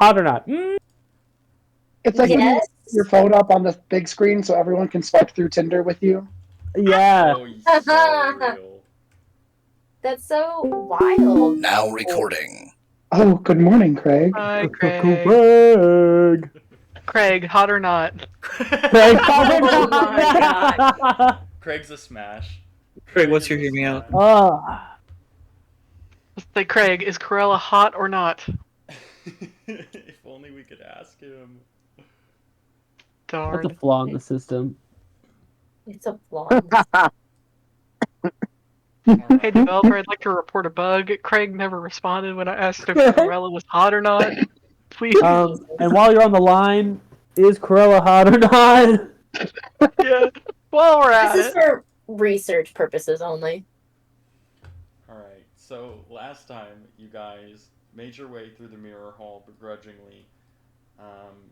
Hot or not? It's like when you Yes. put your phone up on the big screen so everyone can swipe through Tinder with you. Yeah. Oh, so real. That's so wild. Now recording. Oh, good morning, Craig. Hi, Craig. Craig. Craig, hot or not? Craig, hot or Oh my not? Craig's a smash. Craig, what's Craig your is a hear me out? smash. Oh. Say, Craig, is Corella hot or not? If only we could ask him. Darn. That's a flaw in the system. It's a flaw. Hey, developer, I'd like to report a bug. Craig never responded when I asked if Corella was hot or not. Please. And while you're on the line, is Corella hot or not? Yeah. While we're at This is it. for research purposes only. Alright, so last time you guys made your way through the mirror hall begrudgingly,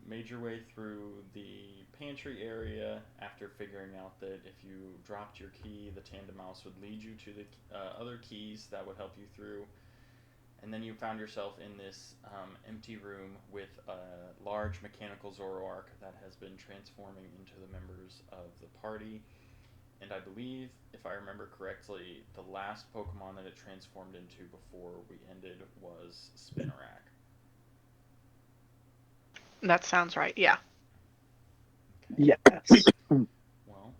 made your way through the pantry area after figuring out that if you dropped your key, the tandem mouse would lead you to the other keys that would help you through. And then you found yourself in this empty room with a large mechanical Zoroark that has been transforming into the members of the party. And I believe, if I remember correctly, the last Pokemon that it transformed into before we ended was Spinarak. That sounds right, yeah. Okay. Yes. Well,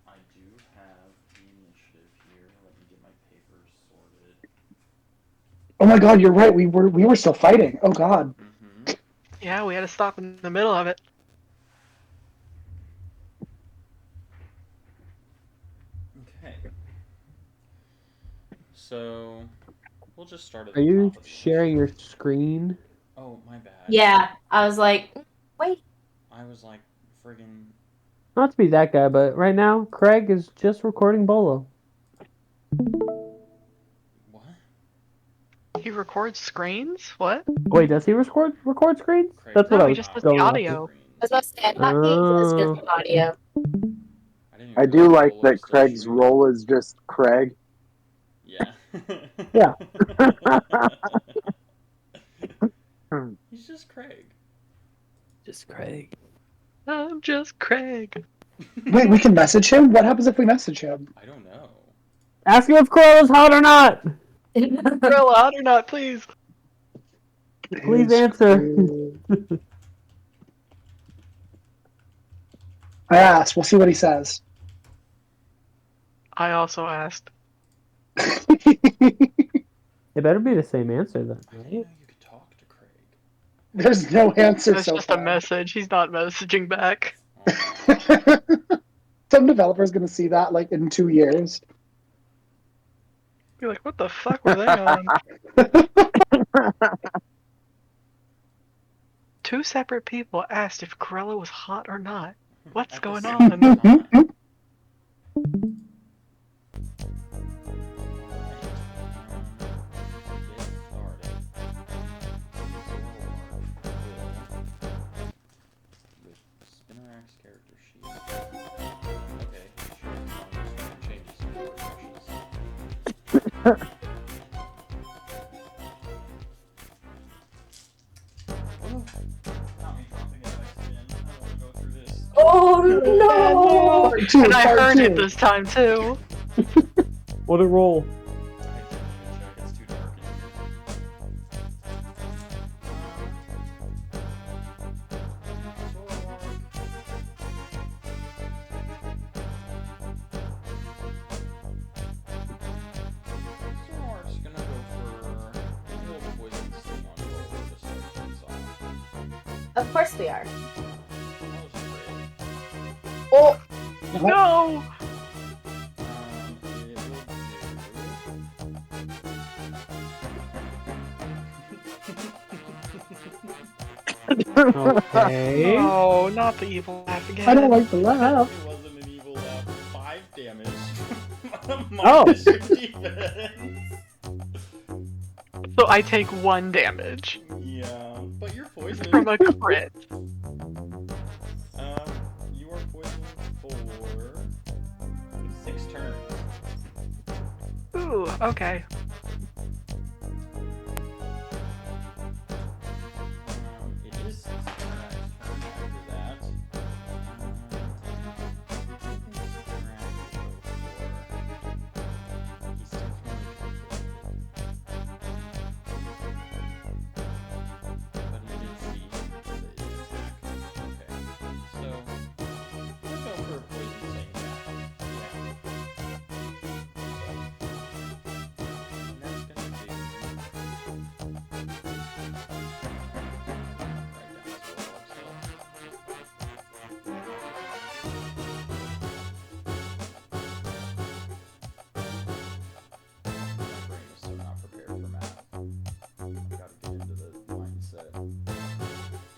I do have the initiative here. Let me get my papers sorted. Oh my God, you're right. We were still fighting. Oh God. Mm-hmm. Yeah, we had to stop in the middle of it. Okay. So, we'll just start at Are the you top of the sharing your initiative. screen? Oh, my bad. Yeah, I was like, wait. I was like, friggin'... Not to be that guy, but right now, Craig is just recording Bolo. What? He records screens? What? Wait, does he record screens? Craig That's what No, I he was just does going the off audio. to. I was about to say, I thought he was Oh. just audio. I do like that Craig's role is just Craig. Yeah. Yeah. He's just Craig. Just Craig. I'm just Craig. Wait, we can message him? What happens if we message him? I don't know. Ask him if Corella's hot or not. Corella, hot or not, please? Please answer. I asked. We'll see what he says. I also asked. It better be the same answer then. I didn't know you could talk to Craig. There's no answer It's so just far. a message. He's not messaging back. Oh, Some developer's gonna see that like in 2 years. You're like, what the fuck were they on? Two separate people asked if Corella was hot or not. What's at the going same on? time. Spinarak's character sheet. Okay, sure. Changes some brushes. Not me dropping it by spin. I don't want to go through this. Oh no! Part two, And I part heard two. it this time too. What a roll. I didn't even check. It's too dark in here. Zoroark's gonna go for a little poison sting on Bolo to start things off. Of course we are. That was great. Oh, No! It will do. Okay. Oh, not the evil laugh again. I don't like the laugh. It wasn't an evil laugh. 5 damage. Oh. Minus your defense. So I take 1 damage Yeah, but you're poisoned. from a crit. You are poisoned for 6 turns. Ooh, okay. It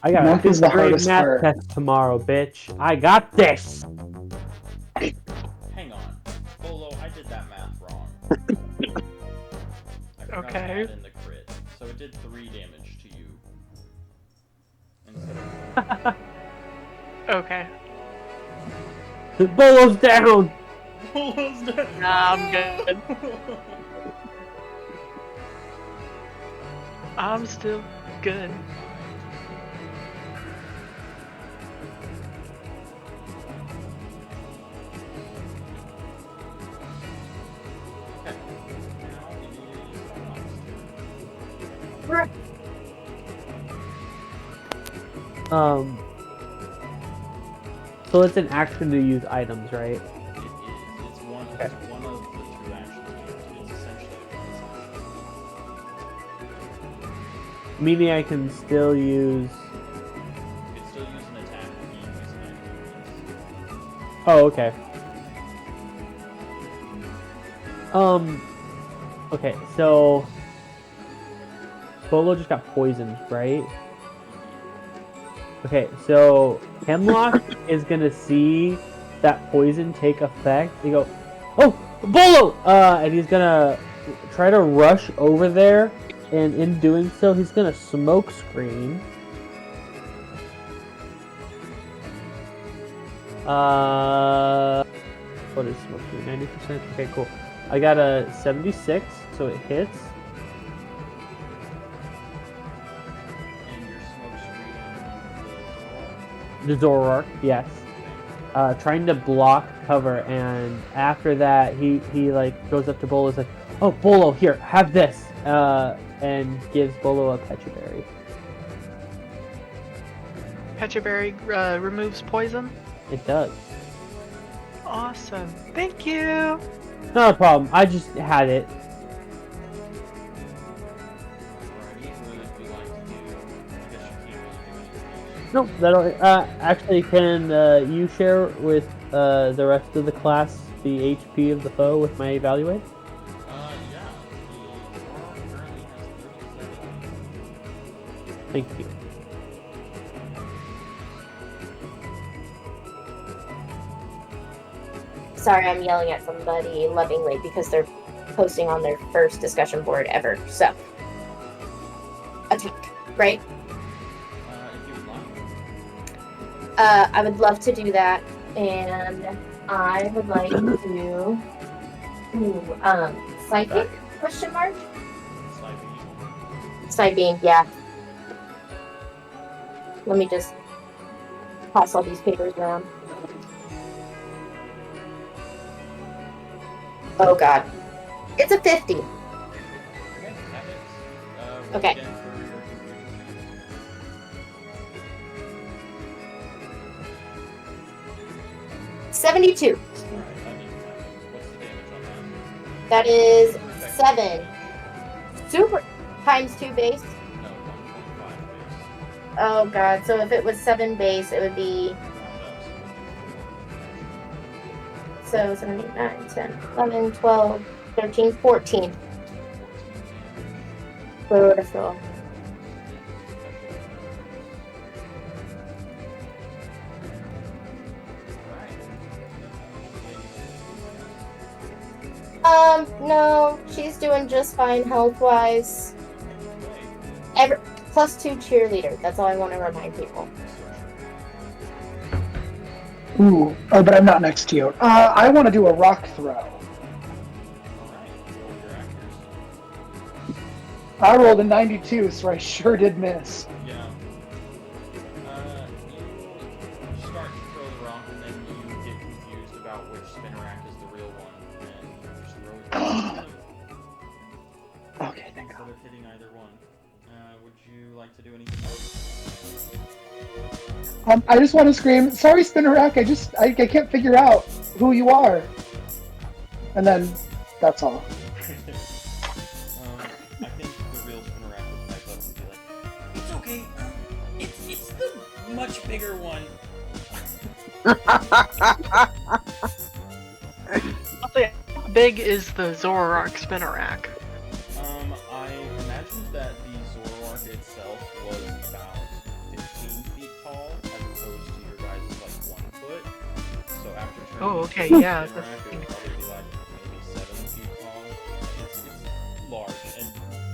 I got a Math is fifth the grade hardest math part. test tomorrow, bitch. I got this. Hang on. Bolo, I did that math wrong. I forgot to Okay. add in the crit. So it did 3 damage to you. Instead of Okay. The Bolo's down. Bolo's dead. Nah, I'm good. I'm still good. Okay. Now it is Fox's turn. So it's an action to use items, right? It is. It's one of the 2 actions used. It's essentially a bonus action. Meaning I can still use. You can still use an attack and use an item. Yes. Oh, okay. Okay, so Bolo just got poisoned, right? Okay, so Hemlock is gonna see that poison take effect. He go, "Oh, Bolo!" And he's gonna try to rush over there, and in doing so, he's gonna smoke screen. What is smoke screen? 90%. Okay, cool. I got a 76, so it hits. And your smoke screen The Zoroark, yes. Trying to block cover, and after that, he like goes up to Bolo, is like, "Oh, Bolo, here, have this," and gives Bolo a Pecha Berry. Pecha Berry removes poison. It does. Awesome. Thank you. Not a problem. I just had it. Alrighty, would you like to do? I guess you can't really do anything. Nope. That'll. Actually, can you share with the rest of the class the HP of the foe with my evaluate? Yeah. The Zoroark currently has 37. Thank you. Sorry, I'm yelling at somebody lovingly because they're posting on their first discussion board ever. So, attack, right? If you would like. I would love to do that, and I would like to. Psychic? Question mark? Side beam, yeah. Let me just toss all these papers around. Oh god. It's a 50. Okay, that hits. Roll Okay. again for your confusion. 72. Alright, that didn't happen. What's the damage on that? That is Perfect. 7. Super times 2 base. No, 1.5 base. Oh god, so if it was 7 base, it would be Round up, so 7, 8, 9, 10, 11, 12, 13, 14. 14 damage. Beautiful. No, she's doing just fine health-wise. +2 cheerleader. That's all I want to remind people. Ooh. Oh, but I'm not next to you. I want to do a rock throw. I rolled a 92, so I sure did miss. Yeah. You start to throw the rock, and then you get confused about which Spinnerack is the real one, and you just throw it. Okay, thank Instead God. of hitting either one. Would you like to do anything else? I just want to scream, "Sorry, Spinnerack, I can't figure out who you are." And then, that's all. I think the real Spinnerack would pipe up and be like, "It's okay. It's the much bigger one." I'll say, how big is the Zoroark Spinnerack? I imagined that the Zoroark itself was about 15 Oh, okay, yeah. Spinner rack would probably be like maybe 7 feet tall. It's large and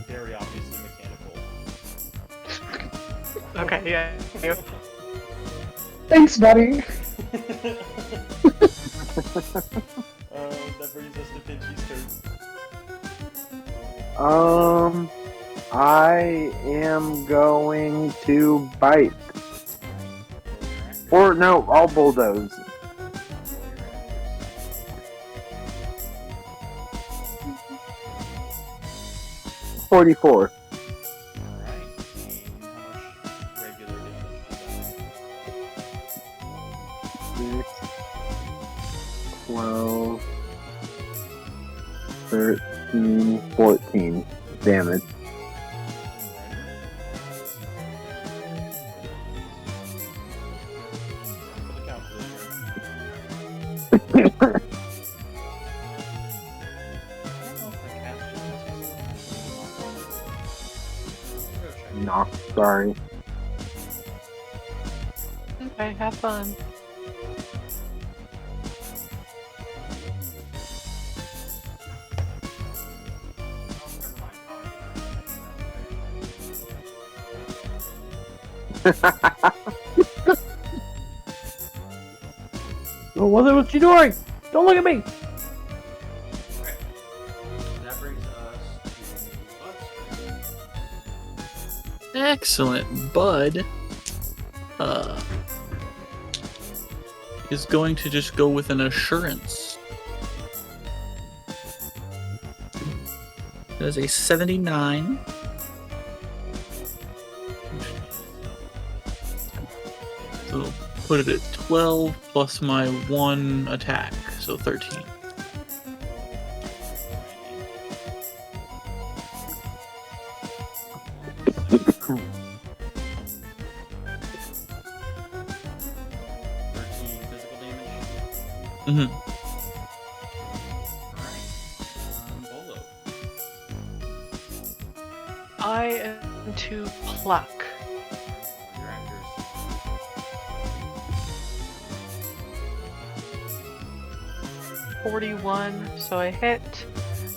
very obviously mechanical. Okay, yeah. Thanks, buddy. That brings us to Pinchy's turn. I am going to bite. Or no, I'll bulldoze. 44. Alright, and how much regular damage is 6, 12, 13, 14 damage. No, sorry. Okay, have fun. Oh, what's she doing? Don't look at me! That brings us to Bud's turn. Excellent. Bud is going to just go with an assurance. That is a 79. So put it at 12 plus my 1 attack, so 13. Mm-hmm. Bolo. I am to pluck. Your actors. 41, so I hit.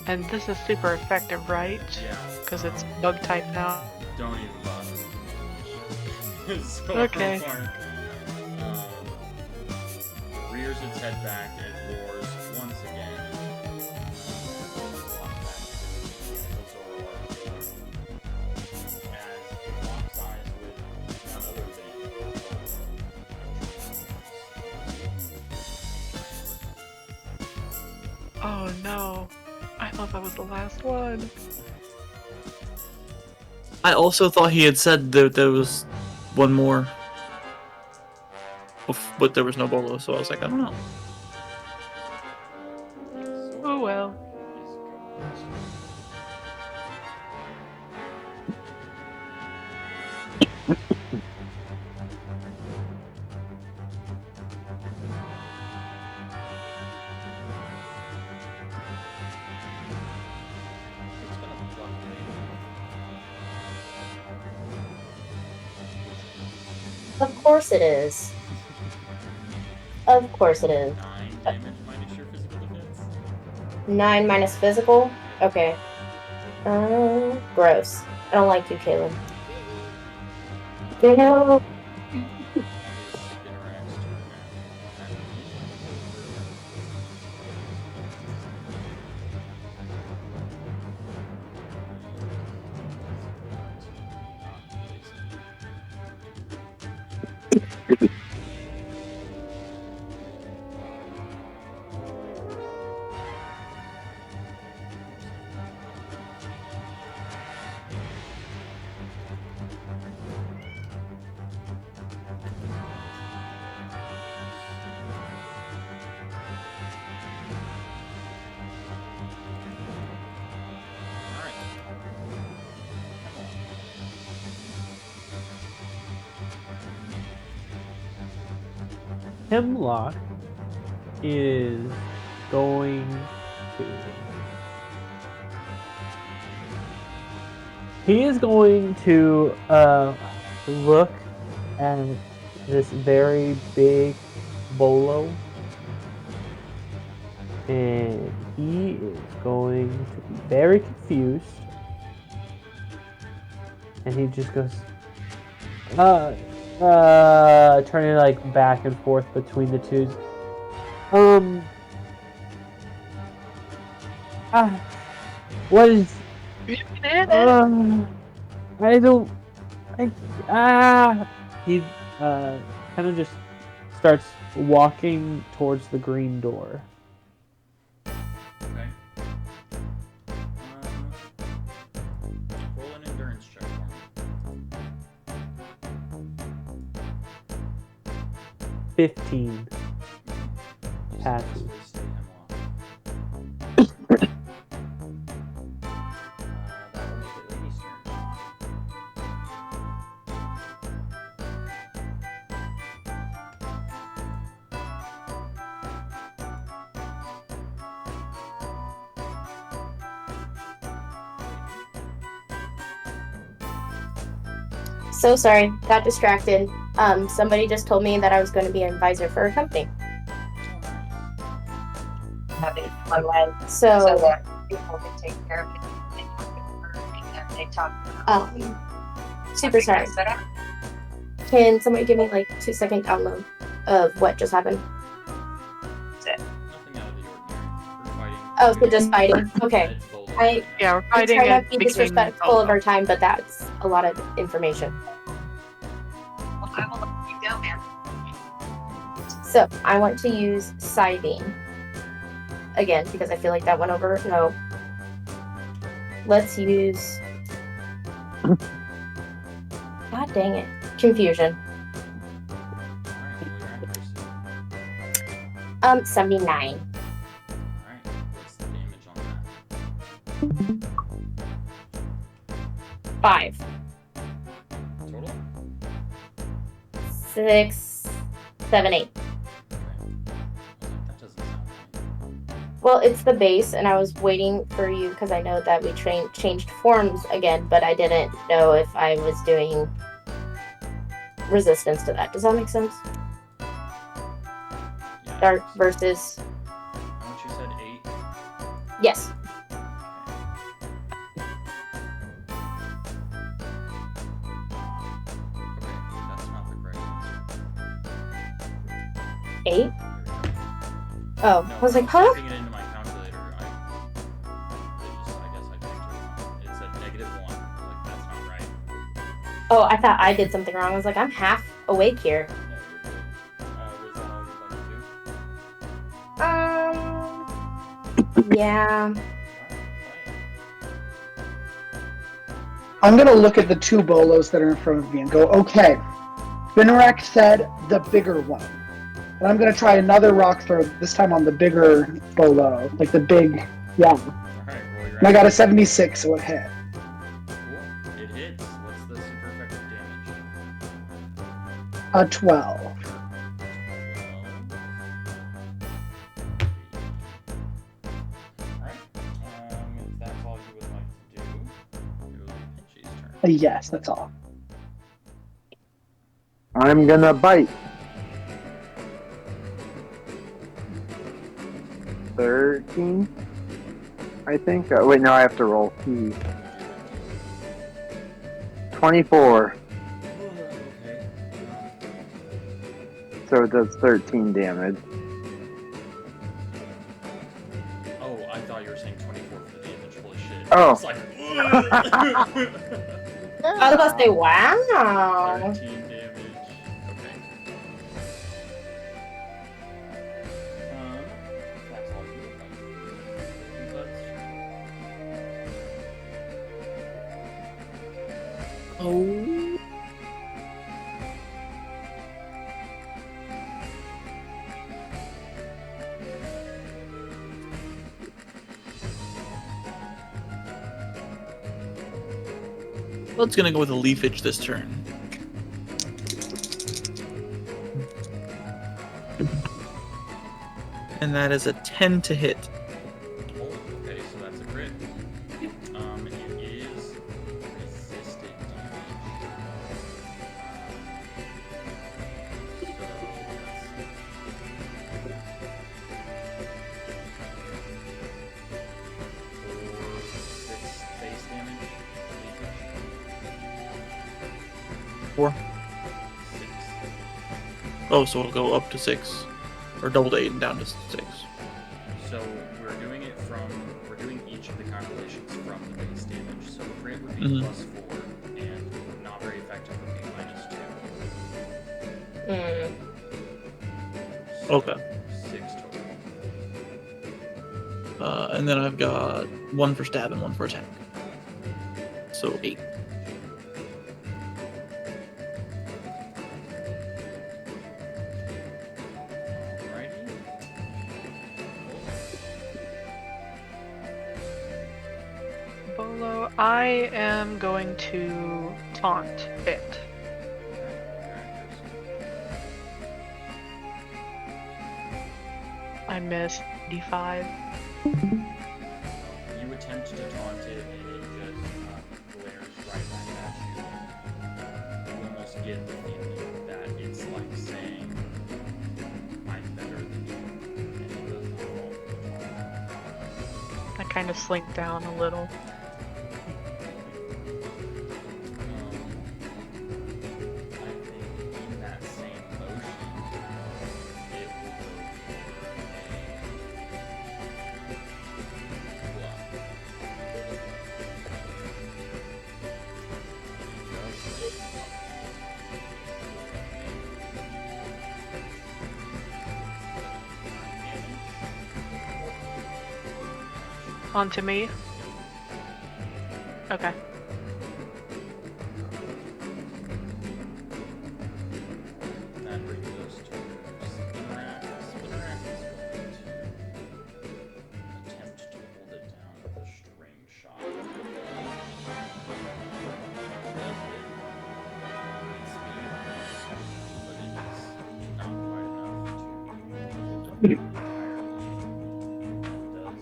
And this is super effective, right? Yeah. Because it's bug type now. Don't even bother with the so Okay. Rears its head back and roars once again. As it locks eyes with none other than Oh no. I thought that was the last one. I also thought he had said that there was one more, but there was no bolo, so I was like, I don't know. Oh well. Of course it is. Of course it is. 9 damage minus your physical defense. 9 minus physical? Okay. Gross. I don't like you, Caleb. No. Hemlock is going to... He is going to look at this very big bolo And he is going to be very confused. And he just goes, turning like back and forth between the two. What is, I don't, he, kind of just starts walking towards the green door. Okay. Roll an endurance check for me. 15 You passes. successfully stay him off. That will make it Lady's turn. So sorry, got distracted. Somebody just told me that I was going to be an advisor for a company. So, people can take care of it. They talk. super sorry. Can somebody give me like 2-second download of what just happened? Nothing out of the ordinary. We're fighting. Oh, so just fighting. Okay. Yeah, we're I fighting try not and to be making disrespectful of our time, but that's a lot of information. Well, I will let you go, man. So I want to use scything again because I feel like that went over. No. Let's use. God dang it! Confusion. Alright, roll your accuracy. 79. Alright, what's the damage on that? 5. Total? 6, 7, 8. Okay. I was like, that doesn't sound right. Well, it's the base, and I was waiting for you because I know that we changed forms again, but I didn't know if I was doing resistance to that. Does that make sense? Yeah, Dark it's- versus. How much you said? 8? Yes. Okay, that's not the correct answer. 8? There we go. Oh, No, I was like, I'm huh? typing it into my calculator. I guess I changed it. It said -1. I was like, that's not right. Oh, I thought I did something wrong. I was like, I'm half awake here. No, you're good. Was that all you'd like to do? Yeah. Alright, play I'm gonna look at the two bolos that are in front of me and go, okay. Spinarak said the bigger one. And I'm gonna try another rock throw, this time on the bigger bolo. Like the big, yeah. it. Alright, roll your And I got a accuracy. 76, so it hit. Cool. It hits. What's the super effective damage? A 12. Well, alright. If that's all you would like to do, it will be Pinchy's turn. Yes, that's all. I'm gonna bite. 13, I think. Wait, no, I have to roll. 24, Okay. so it does 13 damage. Oh, I thought you were saying 24 for the damage. Holy shit. Oh. I was like, I was about to say, wow. 13 damage. Okay. That's all you would like. Oh. Well, it's gonna go with a leafage this turn. And that is a 10 to hit. Oh, okay, so that's a crit. It is resisted damage. So Oh, so it'll go up to 6, or double to 8 and down to 6. So we're doing each of the calculations from the base damage. So crit would be Mhm. +4, and not very effective would be -2. So Okay. 6 total. And then I've got 1 for stab and 1 for attack. So 8. Alrighty. Bolo, I am going to taunt it. I missed D5. You attempt to taunt it, and it just glares right back at you. You almost get the feeling that it's like saying, "I'm better than you," and it does not fall. I kind of slink down a little. I think in that same motion, it will go Onto me. Okay. That brings us to Spinrack. Spinrack is going to attempt to hold it down with a string shot. Does hit. It's speed, but it is not quite enough to hold it entirely. It does.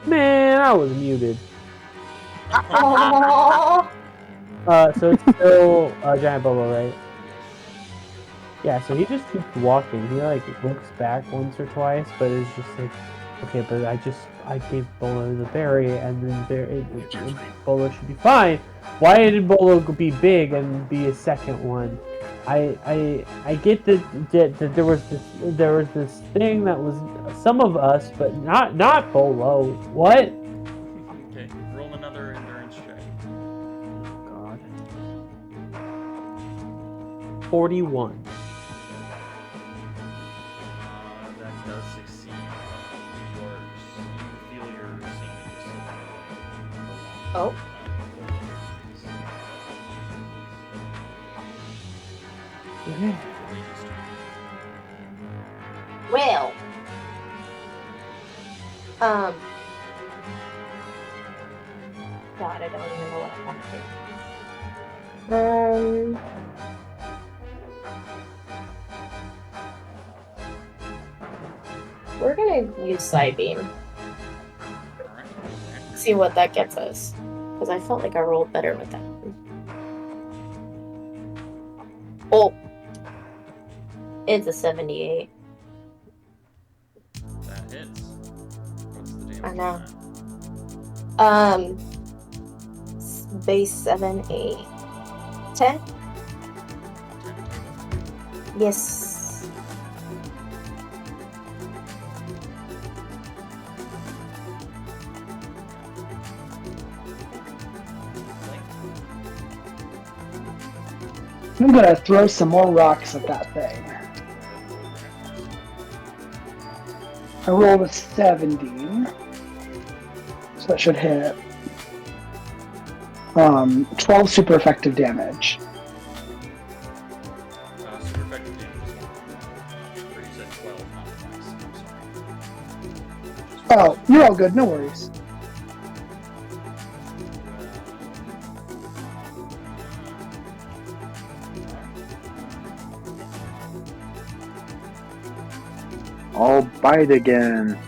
Man, I was muted. Oh. So it's still Giant Bolo, right? Yeah, so he just keeps walking. He like looks back once or twice, but it's just like, okay, but I gave Bolo the berry, and then Bolo should be fine. Why did Bolo be big and be a second one? I get that there was this thing that was some of us, but not Bolo. What? Okay, roll another endurance check. God. 41. That does succeed. You feel your sanity slipping away. Oh. Okay. Well. God, I don't even know what I want to do. We're gonna use Psybeam. Alright. See what that gets us. Because I felt like I rolled better with that one. Oh. It's a 78. That hits. What's the damage? I know. on Base 7, 8. 10? that? 10 total. Yes. I'm gonna throw some more rocks at that thing. I rolled a 70, so that should hit. 12 super effective damage. Super effective damage is 1. Or you said 12, not twice. I'm sorry. Oh, you're all good, no worries. I'll bite again.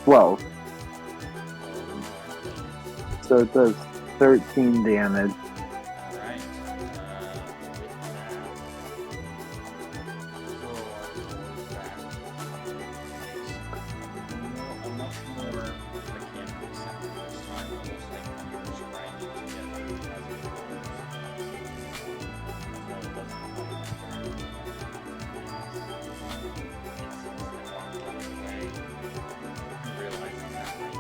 12. So it does 13 damage. Alright. With that, throw our sword back. A much more mechanical sound this time, almost like gears grinding together as it rolls. So it doesn't come very realizing that might be its best way to escape.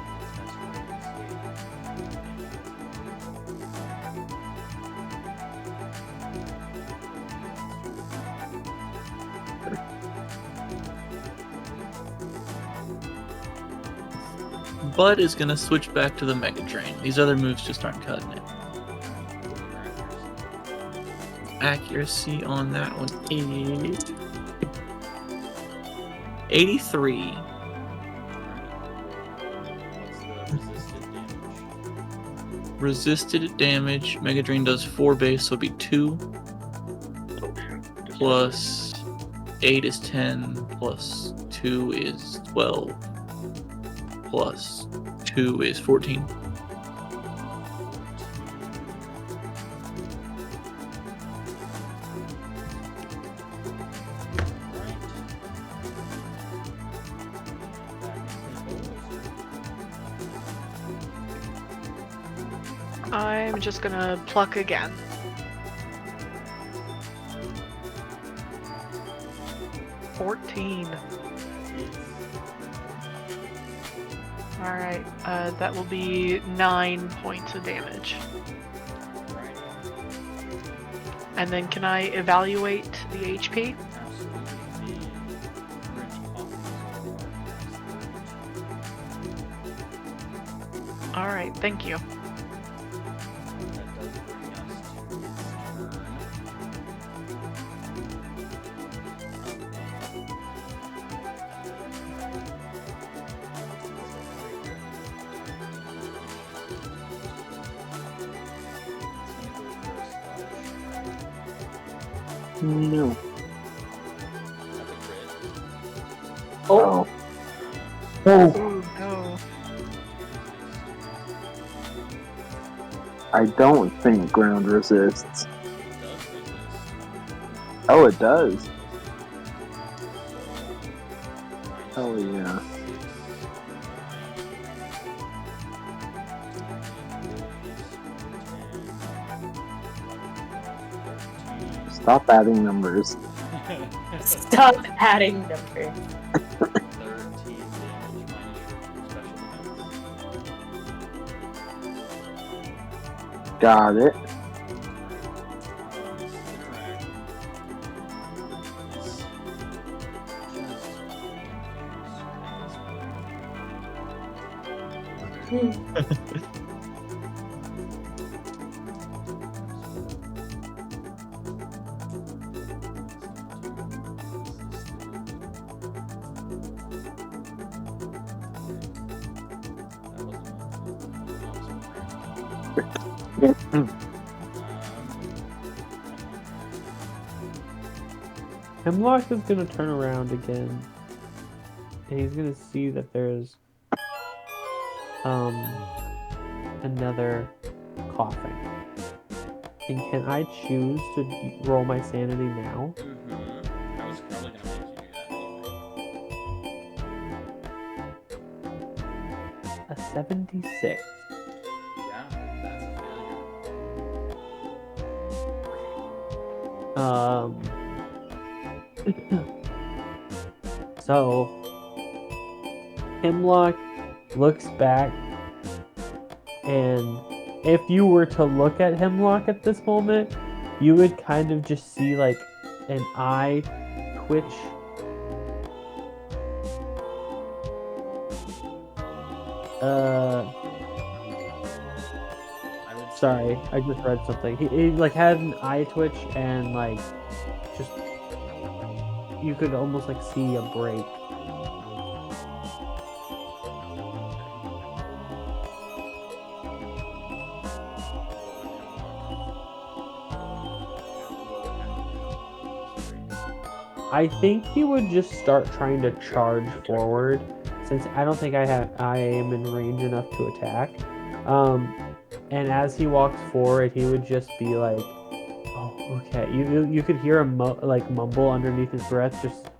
Bud is gonna switch back to the Mega Drain. These other moves just aren't cutting it. Accuracy on that one is 83. What's the resisted damage? Resisted damage. Mega Drain does 4 base, so it'll be 2. Plus 8 is 10. Plus 2 is 12. Plus 2 is 14. I'm just gonna pluck again. Alright, that will be 9 points of damage. Right. And then can I evaluate the HP? Absolutely. The current copies are Alright, thank you. that does bring us to its No. That's a crit. Oh. Oh, Oh no. I don't think ground resists. It does resist. Oh, it does. So, Oh, yeah. 6, 9, Stop adding numbers. 11, 12, 13. Stop adding numbers. 13 damage minus your special defense. Got it. Hemlock is gonna turn around again, and he's gonna see that there's another coughing. And can I choose to roll my sanity now? I was probably gonna make you do that anyway. A 76. Yeah, that's a failure. So Hemlock looks back, and if you were to look at Hemlock at this moment, you would kind of just see like an eye twitch. I would Sorry, I just read something. He like had an eye twitch, and like just you could almost like see a break. I think he would just start trying to charge forward, since I don't think I am in range enough to attack. and as he walks forward, he would just be like, "Oh, okay." You could hear him like mumble underneath his breath, just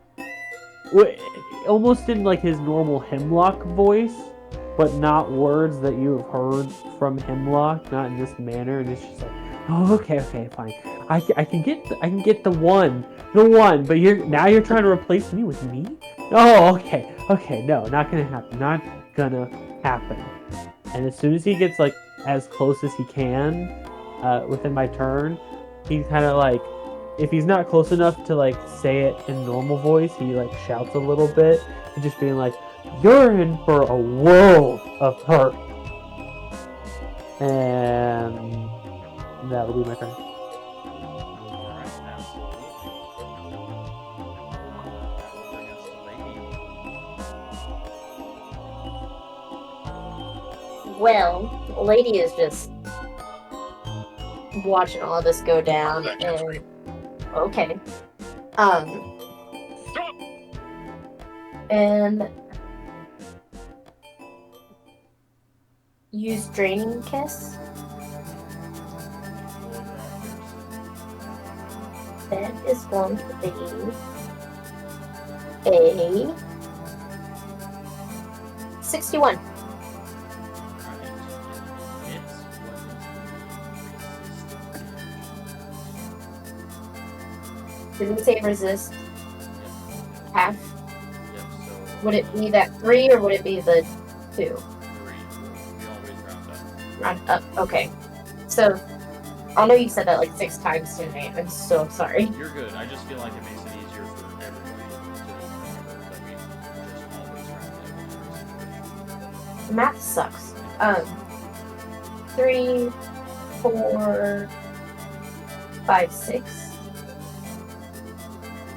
almost in like his normal Hemlock voice, but not words that you have heard from Hemlock, not in this manner. And it's just like, "Oh, okay, fine. I can get the one, but you're trying to replace me with me? Oh, okay, no, not gonna happen. And as soon as he gets like as close as he can, within my turn, he kind of like, if he's not close enough to like say it in normal voice, he like shouts a little bit, and just being like, "You're in for a world of hurt." And that'll be my turn. Alright, absolutely. That will bring us to Lady. Well, Lady is just watching all of this go down, and okay, and use Draining Kiss. That is going to be a 61. Did we say resist half? Yep, so Would it be that 3 or would it be the 2? 3. We always round up. Round up. Okay. So, I know you said that like 6 times tonight. I'm so sorry. You're good. I just feel like it makes it easier for everybody to remember that we just always round up. Math sucks. 3, 4, 5, 6.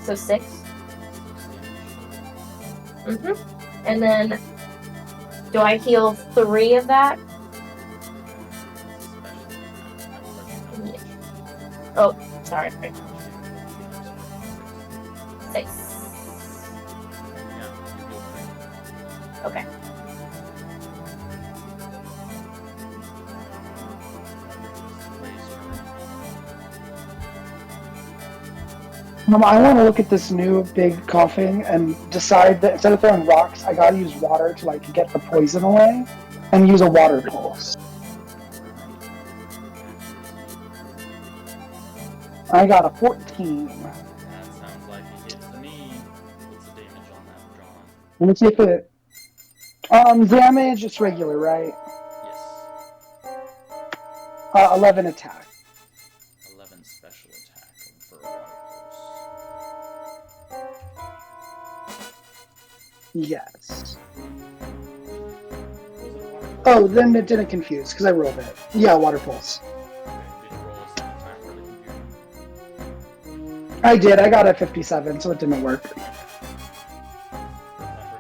So 6. And then, do I heal 3 of that? Yeah. Oh, sorry. 6. Okay. I want to look at this new big coughing and decide that instead of throwing rocks, I gotta use water to like get the poison away, and use a water pulse. I got a 14. That sounds like it hits to me. What's the damage on that, John? Let me see if it. Damage, it's regular, right? Yes. 11 attack. 11 special attack for a water pulse. Yes. Was it a water pulse? Oh, then it didn't confuse, because I rolled it. Yeah, water pulse. Okay, did you roll a second time for the confusion? I did, I got a 57, so it didn't work. That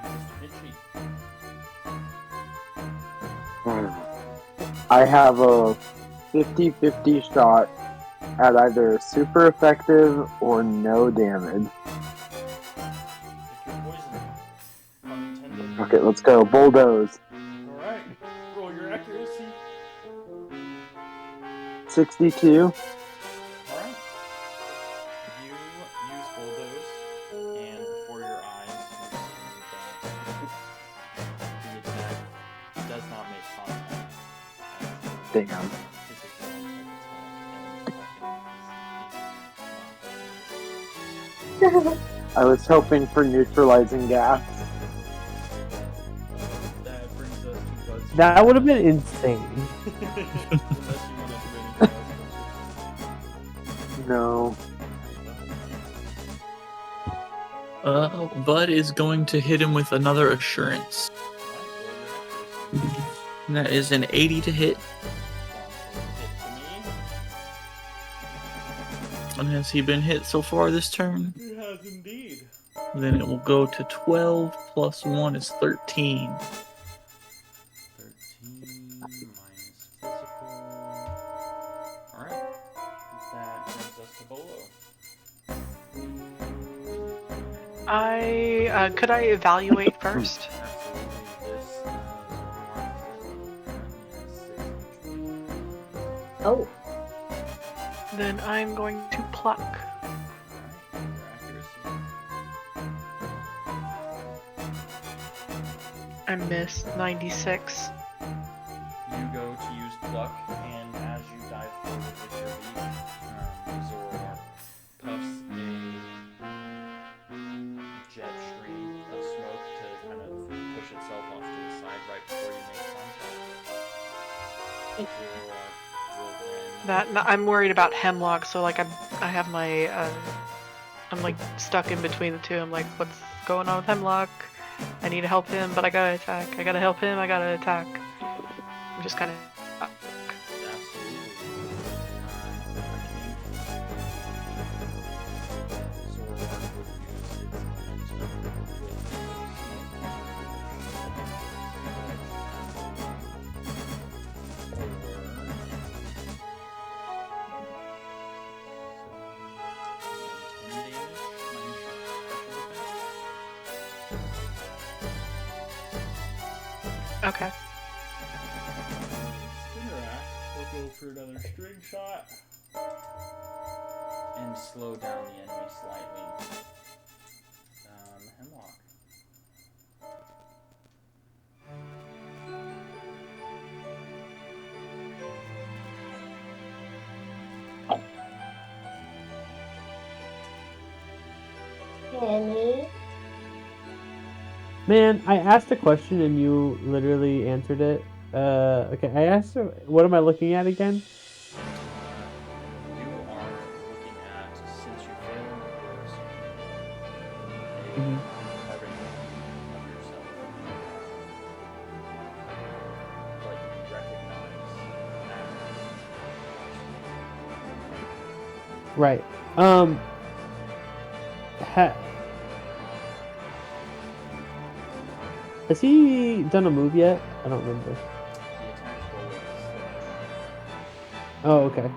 brings us to Hitchy. I have a 50-50 shot at either super effective or no damage. Pick your poison. Pun intended. Okay, let's go. Bulldoze. Alright, roll your accuracy. 62. Alright. You use bulldoze, and before your eyes, you see that the attack does not make contact. Damn. I was hoping for neutralizing gas. That brings us to Bud's. That would have been insane. Unless you want to do anything else. No. Bud is going to hit him with another assurance. And that is an 80 to hit. And has he been hit so far this turn? He has indeed. Then it will go to 12 plus 1 is 13. 13 minus physical. Alright. That brings us to Bolo. Could I evaluate first? Absolutely. This Oh, Then I'm going to pluck. Your accuracy. I missed 96. You go to use pluck, and as you dive forward with your beak, Zoroark puffs a jet stream of smoke to kind of push itself off to the side right before you make contact. Zoroark will then... I'm worried about Hemlock, so like I have my I'm like stuck in between the two. I'm like, what's going on with Hemlock? I need to help him, but I gotta attack. I gotta help him, I gotta attack. I'm just kind of okay. Spinarak will go for another string shot and slow down the enemy slightly. Hemlock. Penny. Man, I asked a question and you literally answered it. Okay, I asked her, what am I looking at again? You are looking at, since you failed in the course, a Mhm. carving of yourself. Like you recognize that. Right. Has he done a move yet? I don't remember. The attack roll is Oh, okay.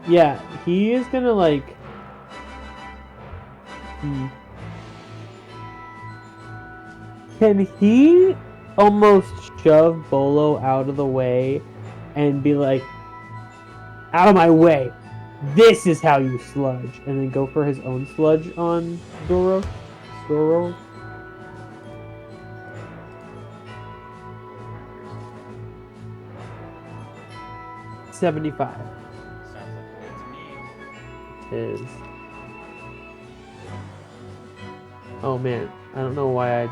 Yeah, he is gonna like. Can he almost shove Bolo out of the way and be like, out of my way, this is how you sludge, and then go for his own sludge on Zoro? 75 sounds like a hit to me. is. Oh man, I don't know why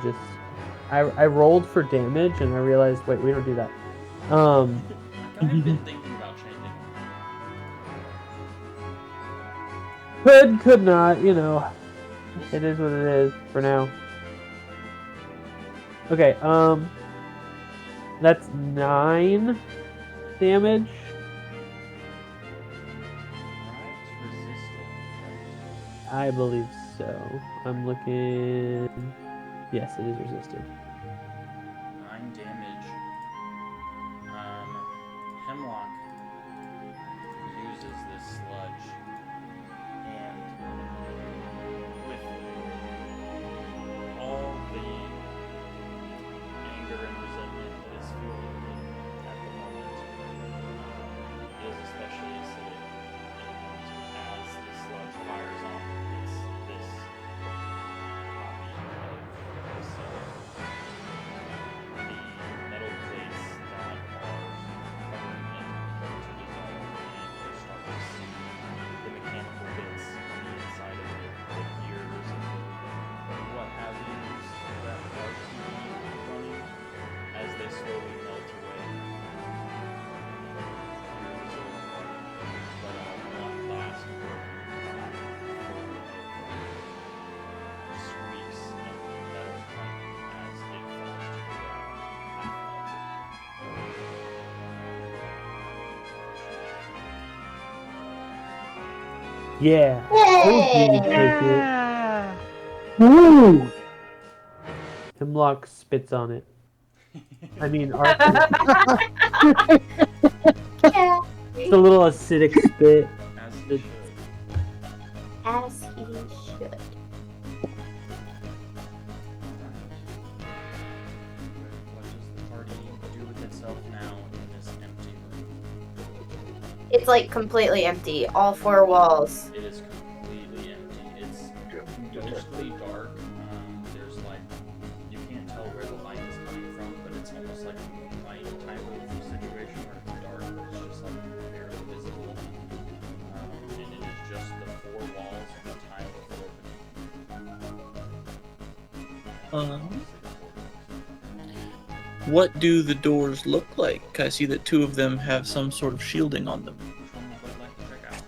I rolled for damage and I realized, wait, we don't do that. I've been thinking about changing. Could not, you know. It is what it is for now. Okay, that's 9 damage. Right, resisted. I believe so. I'm looking. Yes, it is resisted. 9 damage. Hemlock uses this sludge, and with all the anger and resentment that is fueling him at the moment, he is especially acidic, and as the sludge fires off, it's this copy of himself. The metal plates that are covering him begin to dissolve, and you start to see the mechanical bits on the inside of it, the gears and what have yous that are to be running as they slowly melt away. But not last for squeaks and metal clank as it falls to the ground. Yeah. OG, take it. Yeah. Woo! Hemlock spits on it. I mean, Arthur. Yeah. It's a little acidic spit. As it should. As he should. What does the party do with itself now in this empty room? It's like completely empty. All four walls. It is completely empty. It's ghostly dark. There's like you can't tell where the light is coming from, but it's almost like a moonlight type of situation where it's dark, but it's just like barely visible. And it is just the four walls and the tile floor beneath. What do the doors look like? I see that two of them have some sort of shielding on them. Which one would you like to check out?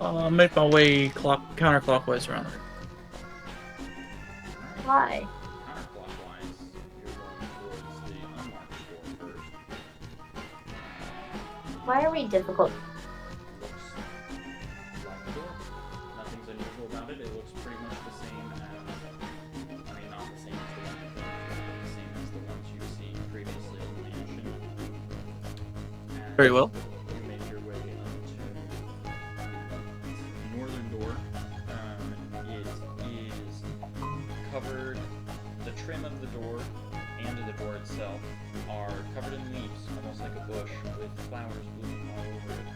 I'll make my way counterclockwise around there. Why? Counterclockwise, you're going towards the unlocked door first. Why are we difficult? Looks like a door. Nothing's unusual about it. It looks pretty much the same as, I mean, not the same as the one before, but the same as the ones you've seen previously in the mansion. And Very well. you make your way up to the northern door. It is covered, the trim of the door and of the door itself are covered in leaves, almost like a bush, with flowers blooming all over it.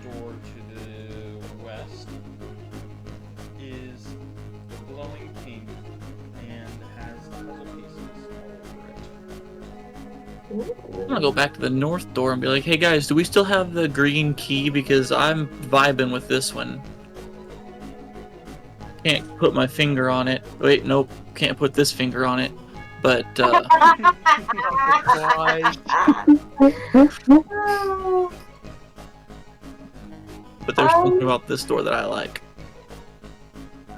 The door to the west is glowing pink and has puzzle pieces all over it. I'm gonna go back to the north door and be like, hey guys, do we still have the green key? Because I'm vibing with this one. Can't put my finger on it. Wait, nope. Can't put this finger on it. But, but there's something about this door that I like.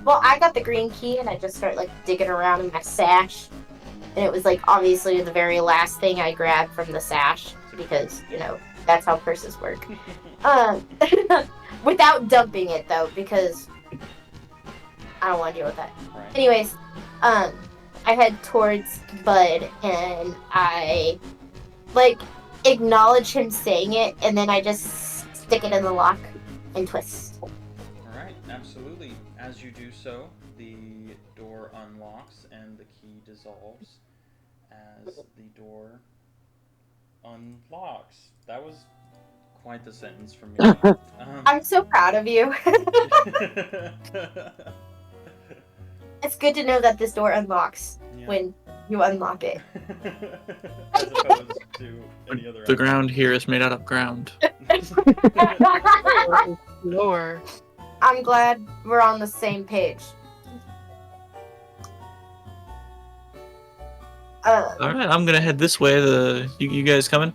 Well, I got the green key and I just start like digging around in my sash. And it was like obviously the very last thing I grabbed from the sash because, you know, that's how purses work. Without dumping it though, because I don't want to deal with that. Right. Anyways, I head towards Bud and I like acknowledge him saying it and then I just stick it in the lock and twist. Alright, absolutely. As you do so, the door unlocks and the key dissolves as the door unlocks. That was quite the sentence from me. I'm so proud of you. It's good to know that this door unlocks Yeah. when you unlock it. As opposed to any other The ground here is made out of ground. Lower. I'm glad we're on the same page. Alright, I'm gonna head this way. You guys coming?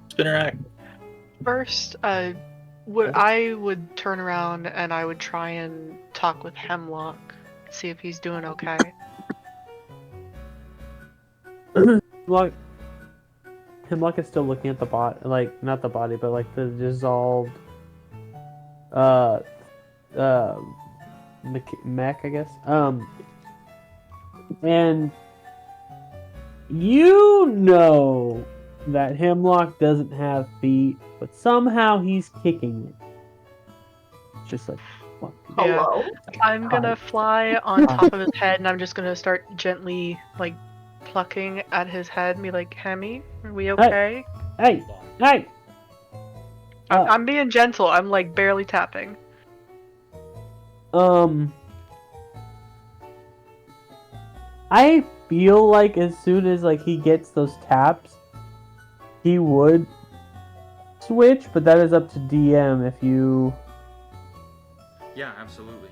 Spinner act. First, I would turn around and I would try and talk with Hemlock, see if he's doing okay. Hemlock is still looking at the like not the body, but like the dissolved mech, I guess. And you know that Hemlock doesn't have feet, but somehow he's kicking it. It's just like, fuck. Yeah. Hello? I'm gonna fly on top of his head and I'm just gonna start gently, like, plucking at his head and be like, Hemi, are we okay? Hey, Hold on. hey! I'm being gentle, I'm like barely tapping. I feel like as soon as like he gets those taps, he would switch, but that is up to DM if you. Yeah, absolutely.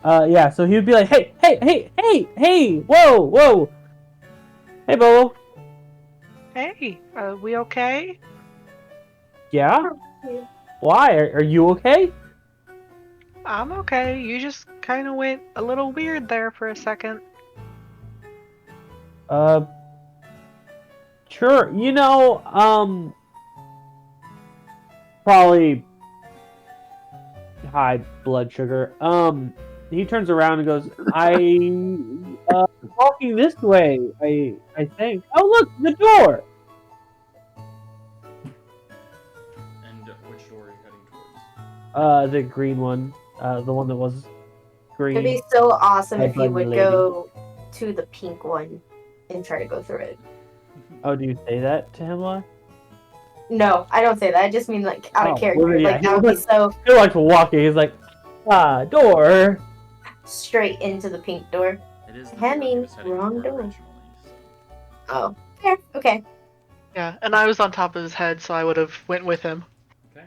Yeah. So he would be like, hey, whoa, hey, Bolo. Hey, are we okay? Yeah. Why? Are you okay? I'm okay. You just kind of went a little weird there for a second. Sure. You know, probably high blood sugar. He turns around and goes, walking this way, I think. Oh, look, the door! And which door are you heading towards? The green one. The one that was green. It'd be so awesome Hi, if you buddy would lady. go to the pink one and try to go through it. Oh, do you say that to Hemlock? No, I don't say that. I just mean like out Oh, of character. well, yeah, Like he that would be was- so He likes walking. He's like, door. straight into the pink door. It is the Hemi, door he was heading wrong toward door. originally, so. Oh, fair. Okay, Yeah, and I was on top of his head, so I would have went with him. Okay.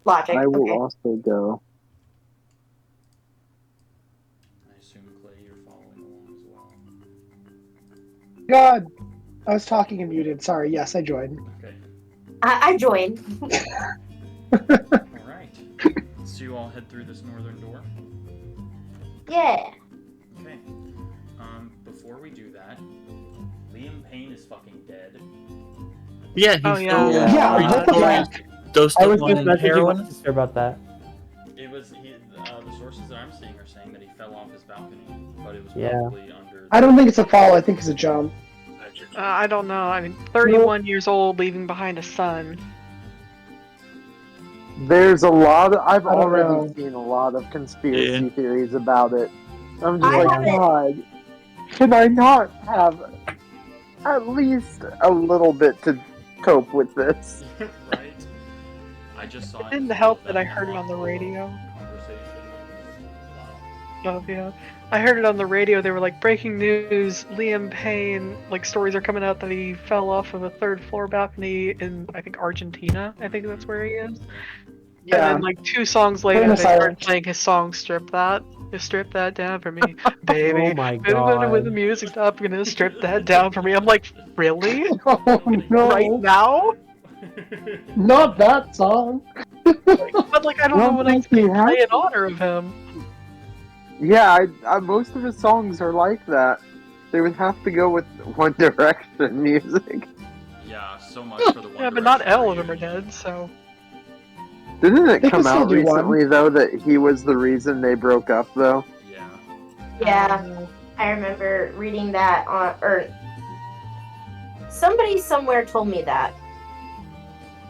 logic. I will Okay. also go. I assume, Clay, you're following along as well. God, I was talking and muted. Sorry. Yes, I joined. Okay. I joined. Alright. So you all head through this northern door. Yeah. Okay. Before we do that, Liam Payne is fucking dead. Yeah, he's Oh, yeah. still Yeah, reading stories, dosed I up was just on messaging my heroin. sister about that. It was the sources that I'm seeing are saying that he fell off his balcony, but it was Yeah. probably under. I don't think it's a fall. I think it's a jump. I don't know. I mean, 31 years old, leaving behind a son. There's a lot of, I've I don't already know. seen a lot of conspiracy Yeah. theories about it. I'm just I like, haven't- God, can I not have at least a little bit to cope with this? Right. I just saw. It didn't help that I heard it on the radio. Conversation. Oh, yeah. I heard it on the radio. They were like, breaking news, Liam Payne, like, stories are coming out that he fell off of a third floor balcony in, I think, Argentina. I think that's where he is. And then, like, 2 songs later, Buenos they started Aires. playing his song, Strip That. Just strip that down for me, baby. Oh my When the god. music stopped, you're gonna strip that down for me. I'm like, really? Oh no! Right now? Not that song. But, like, I don't know Well, what I thank you, can play in honor of him. Yeah, I most of his songs are like that. They would have to go with One Direction music. Yeah, so much for the one. Yeah, but not Direction all of them are reunion. dead, so. Didn't it They come can still out do one. recently, though, that he was the reason they broke up, though? Yeah. Yeah. I remember reading that on, or somebody somewhere told me that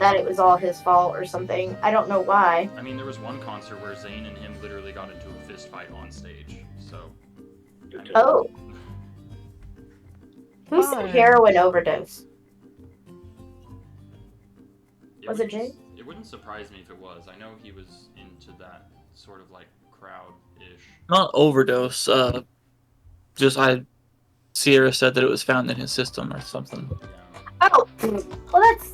it was all his fault or something. I don't know why. I mean, there was one concert where Zayn and him literally got into a fist fight on stage. So. I mean, Oh, who said Fine. heroin overdose? Was it wouldn't- Jay? It wouldn't surprise me if it was. I know he was into that sort of like crowd-ish. Not overdose. Sierra said that it was found in his system or something. Yeah. Oh, well, that's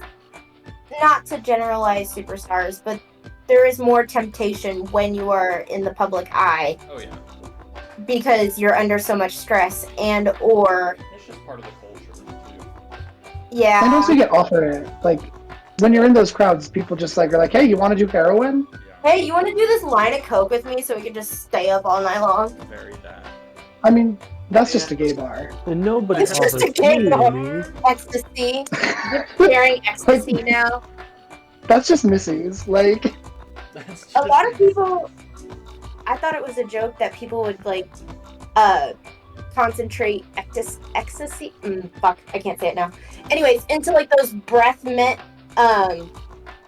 not to generalize superstars, but there is more temptation when you are in the public eye Oh yeah. because you're under so much stress and or It's just part of the culture too. yeah. And also get offered it. Like when you're in those crowds, people just like are like, "Hey, you want to do heroin?" Yeah. Hey, you want to do this line of coke with me so we can just stay up all night long? Very that. I mean, that's just a gay bar. And nobody It's just offers a game, me though. any. Ecstasy, you're sharing ecstasy now. That's just Missy's. Like, That's A lot of just- people. I thought it was a joke that people would like, concentrate ecstasy. Fuck, I can't say it now. Anyways, into like those breath mint,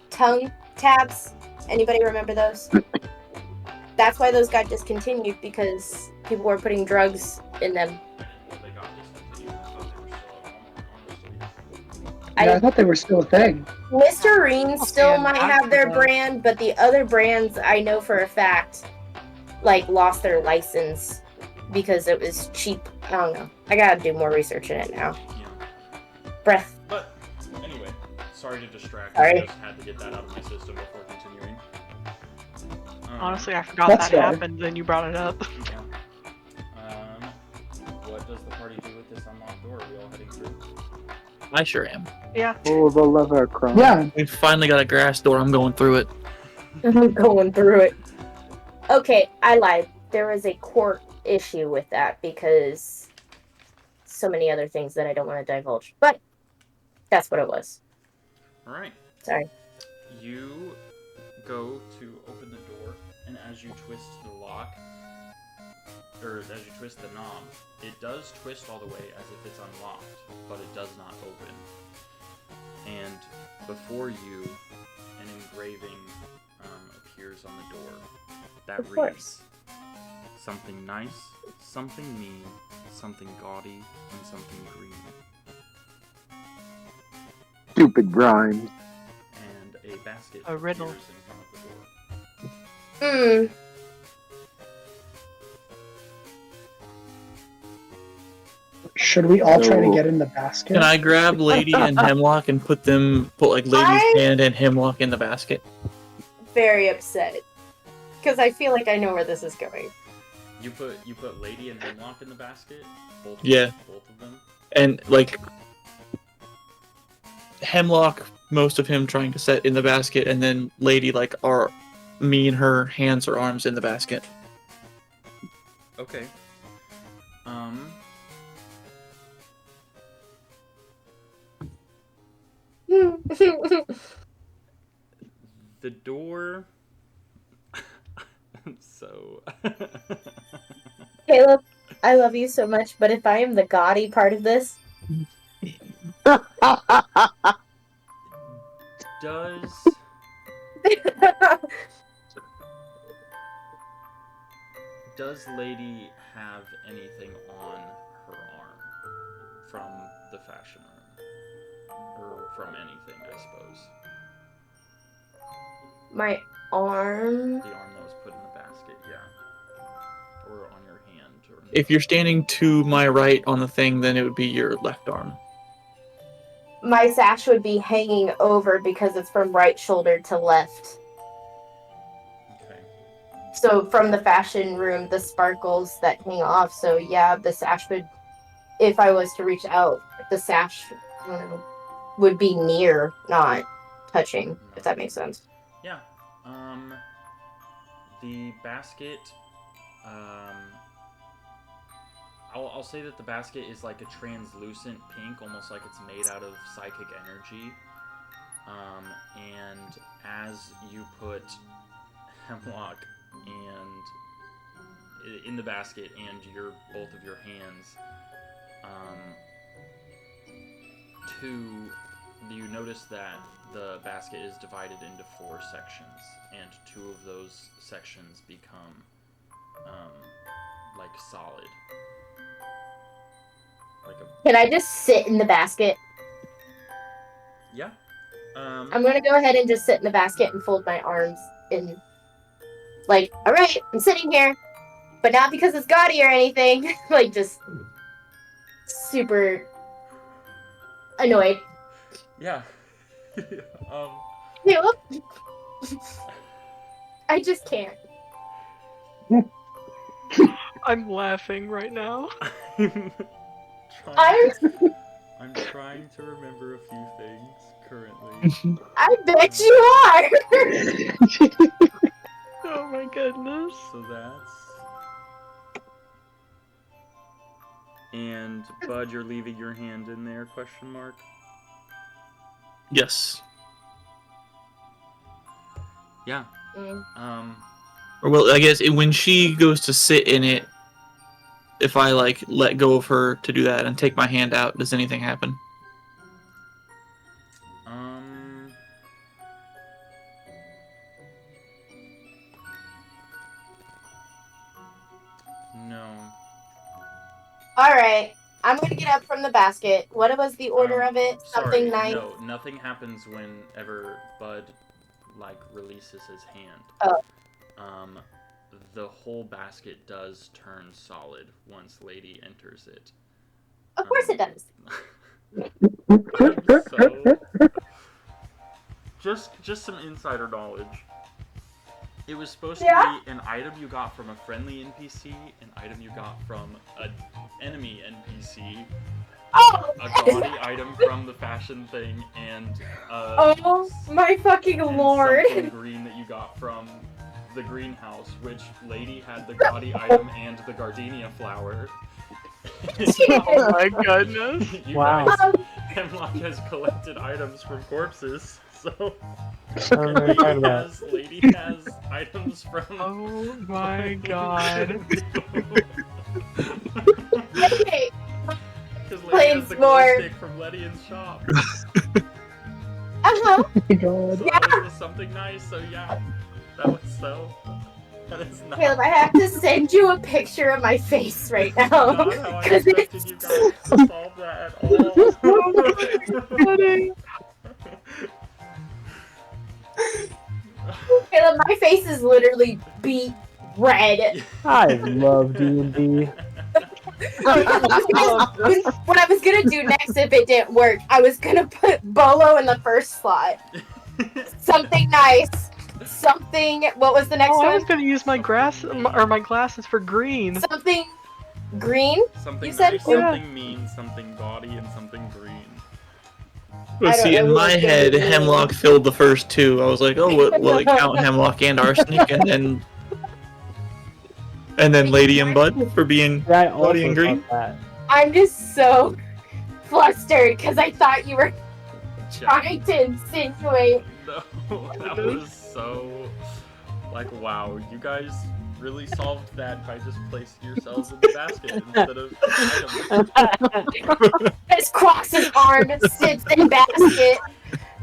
tongue tabs. Anybody remember those? That's why those got discontinued because people were putting drugs in them. They got discontinued. I thought they were still at Walmart, honestly. yeah, I thought they were still a thing. Listerine I'll still stand might back have for their that. brand, but the other brands I know for a fact, like, lost their license because it was cheap. I don't know. I gotta do more research in it now. Yeah. Breath. But anyway, sorry to distract. Sorry. I just had to get that out of my system before continuing. Honestly, I forgot That's that fair. happened, then you brought it up. Yeah. What does the party do with this unlocked door? Are we all heading through? I sure am. Yeah. Oh, the lever crumb. Yeah, We finally got a grass door. I'm going through it. I'm going through it. Okay, I lied. There was a court issue with that because so many other things that I don't want to divulge. But that's what it was. All right. Sorry. You go to open the door, and as you twist the lock, or as you twist the knob, it does twist all the way as if it's unlocked, but it does not open. And before you, an engraving appears on the door that Of reads, course. "Something nice, something mean, something gaudy, and something green." Stupid Grimes. And a basket A riddle. appears in front of the door. Should we all try to So- get in the basket? Can I grab Lady and Hemlock and put like Lady's hand and Hemlock in the basket? Very upset. Because I feel like I know where this is going. You put Lady and Hemlock in the basket? Both Yeah. Both of them? And like Hemlock, most of him trying to set in the basket, and then Lady like are me and her hands or arms in the basket. Okay. The door. So. Caleb, I love you so much, but if I am the gaudy part of this, Does Lady have anything on her arm from the fashion room? Or from anything, I suppose. my arm. The arm that was put in the basket, yeah. Or on your hand. Or If you're standing to my right on the thing, then it would be your left arm. My sash would be hanging over because it's from right shoulder to left. Okay. So from the fashion room, the sparkles that hang off. So yeah, the sash would, if I was to reach out, the sash would be near, not touching, if that makes sense. Yeah. The basket, I'll say that the basket is like a translucent pink, almost like it's made out of psychic energy. And as you put Hemlock and in the basket and both of your hands, you notice that the basket is divided into 4 sections, and 2 of those sections become like solid. Can I just sit in the basket? Yeah. I'm gonna go ahead and just sit in the basket and fold my arms in. Like, alright, I'm sitting here. But not because it's gaudy or anything. Like, just super annoyed. Yeah. Caleb? I just can't. I'm laughing right now. I'm trying to remember a few things currently. I bet you are! Oh my goodness. So that's... And, Bud, you're leaving your hand in there, question mark? Yes. Yeah. Or well, I guess when she goes to sit in it, if I like let go of her to do that and take my hand out, does anything happen? No. Alright, I'm gonna get up from the basket. What was the order of it? Something Sorry, nice? No, nothing happens whenever Bud, like, releases his hand. Oh. The whole basket does turn solid once Lady enters it. Of course it does. So, just some insider knowledge. It was supposed Yeah? to be an item you got from a friendly NPC, an item you got from an enemy NPC, Oh! a gaudy item from the fashion thing, and Oh my fucking and lord! something green that you got from the greenhouse, which Lady had the gaudy item and the gardenia flower. Oh my goodness. You Wow. guys, Hemlock has collected items from corpses, so Lady has items from. Oh my god. Okay, Because Lady Plains has the more. glow stick from Ledian's shop. uh-huh. Oh my god. So that was something nice. So yeah, that was so. That is not. Caleb, I have to send you a picture of my face right now. Not how I 'Cause expected it's- you guys to solve that at all. Caleb, my face is literally beat red. I love D&D. What I was gonna do next if it didn't work, I was gonna put Bolo in the first slot. Something nice. Something. What was the next Oh, I one? was gonna use my my glasses for green. Something green. Something You said- nice, Yeah. something mean, something gaudy, and something green. But I don't see, know in who my was gonna head, do it. Hemlock filled the first two. I was like, oh, will it count Hemlock and Arsenic, and then Lady and Bud for being Yeah, I Bloody also and green? thought that. I'm just so flustered because I thought you were Yeah. trying to insinuate. No, that was so like wow, you guys really solved that by just placing yourselves in the basket instead of items. Just crosses arm, sits in basket.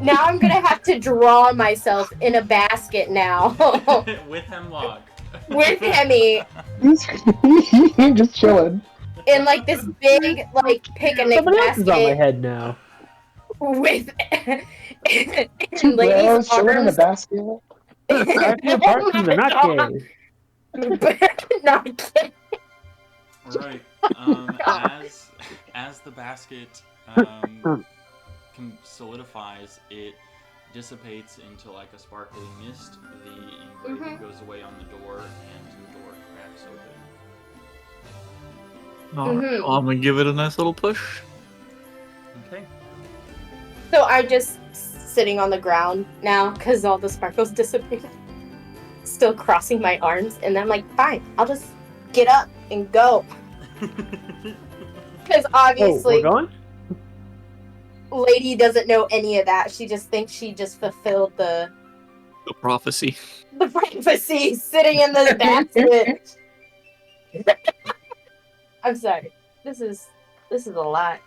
Now I'm gonna have to draw myself in a basket now With Hemlock. with Hemi Just chilling. in like this big like picnic Somebody else is on my basket head now. with in Two ladies' bros chilling in a arms. basket. Actually, apart from they're not gay. Not kidding. Right. As the basket solidifies, it dissipates into like a sparkling mist. The engraving goes away on the door, and the door cracks open. Alright, well, I'm gonna give it a nice little push. Okay. So I'm just sitting on the ground now because all the sparkles dissipated. Still crossing my arms, and I'm like, fine, I'll just get up and go. Because Oh, obviously, we're going? Lady doesn't know any of that. She just thinks she just fulfilled the prophecy. prophecy sitting in the basket. I'm sorry. This is a lot.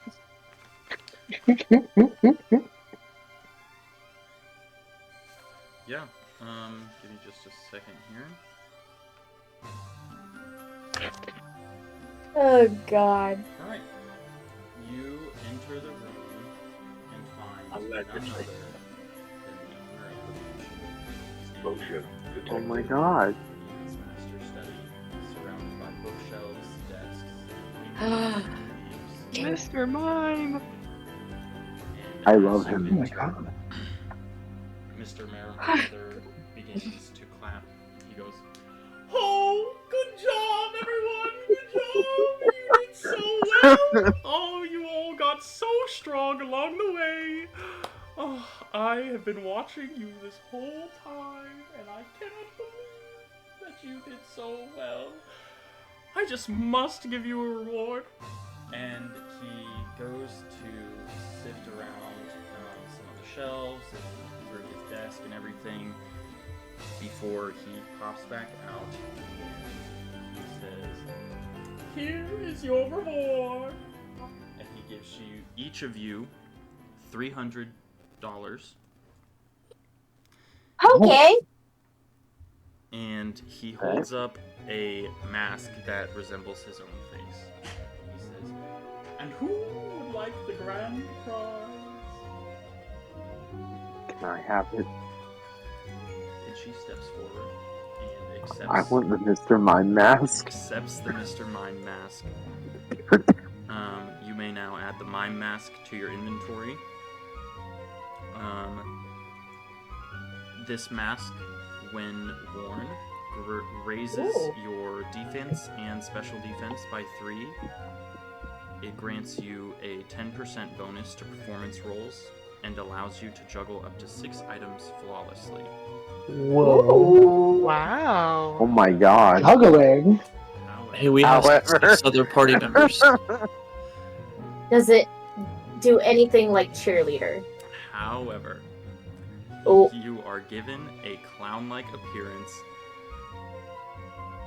Yeah. Give me just a second here. Oh God. All right. You enter the room and find none other than the owner of the mansion. Oh my god. In his master study, surrounded by bookshelves, desks, paintings, Mr. Mime. and I as love you him. Oh my enter, god. Mr. Merriweather begins to clap. He goes, "Oh, good job, everyone! Good job! You did so well! Oh, you all got so strong along the way! Oh, I have been watching you this whole time, and I cannot believe that you did so well. I just must give you a reward." And he goes to sift around some of the shelves and through his desk and everything before he pops back out and he says, "Here is your reward." And he gives you, each of you, $300. Okay. And he holds up a mask that resembles his own face. He says, "And who would like the grand prize?" Can I have it? And she steps forward and I accepts, want the Mr. Mime mask. accepts the Mr. Mime mask. You may now add the Mime mask to your inventory. This mask, when worn, raises your defense and special defense by 3. It grants you a 10% bonus to performance rolls and allows you to juggle up to 6 items flawlessly. Whoa. Wow. Oh my god. Juggling. Hey, we have However- 6 other party members. Does it do anything like cheerleader? However, Oh. you are given a clown-like appearance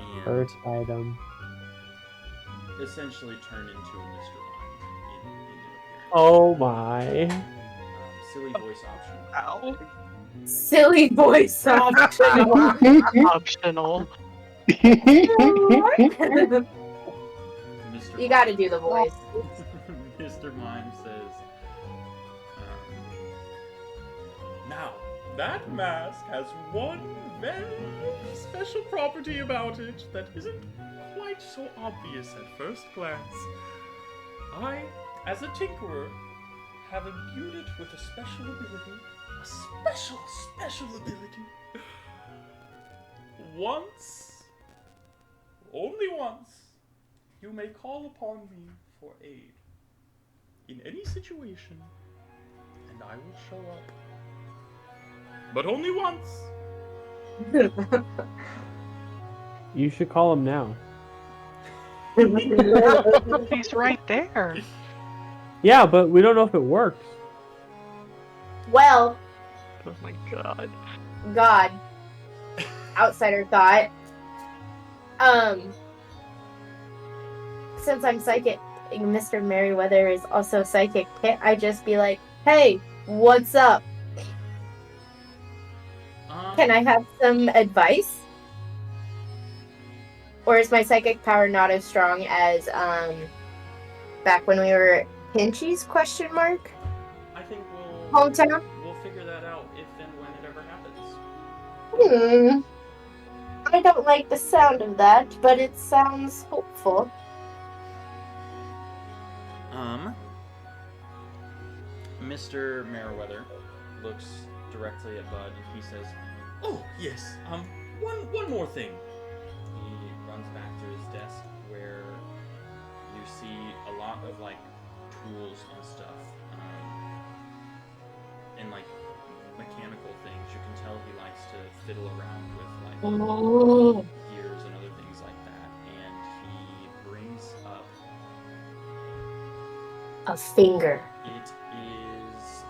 and First item. essentially turn into a Mr. Mime in appearance. Oh my. Silly voice option. Ow. Silly voice option. Optional. Mr. You gotta do the voice. Mr. Mime says, "Now, that mask has one very special property about it that isn't quite so obvious at first glance. I, as a tinkerer, have imbued it with a special ability. A special ability. Once, only once, you may call upon me for aid. In any situation, and I will show up. But only once. You should call him now. He's right there. Yeah, but we don't know if it works. Well, Oh my god. God. Outsider thought. Since I'm psychic, Mr. Merriweather is also psychic. Can't I just be like, hey, what's up? Can I have some advice? Or is my psychic power not as strong as back when we were Pinchy's question mark? I think Hometown? we'll figure that out if and when it ever happens. I don't like the sound of that, but it sounds hopeful. Mr. Merriweather looks directly at Bud and he says, "Oh, yes, one more thing." He runs back to his desk where you see a lot of, like, tools and stuff, and, like, mechanical things. You can tell he likes to fiddle around with, like, gears and other things like that, and he brings up A finger. it is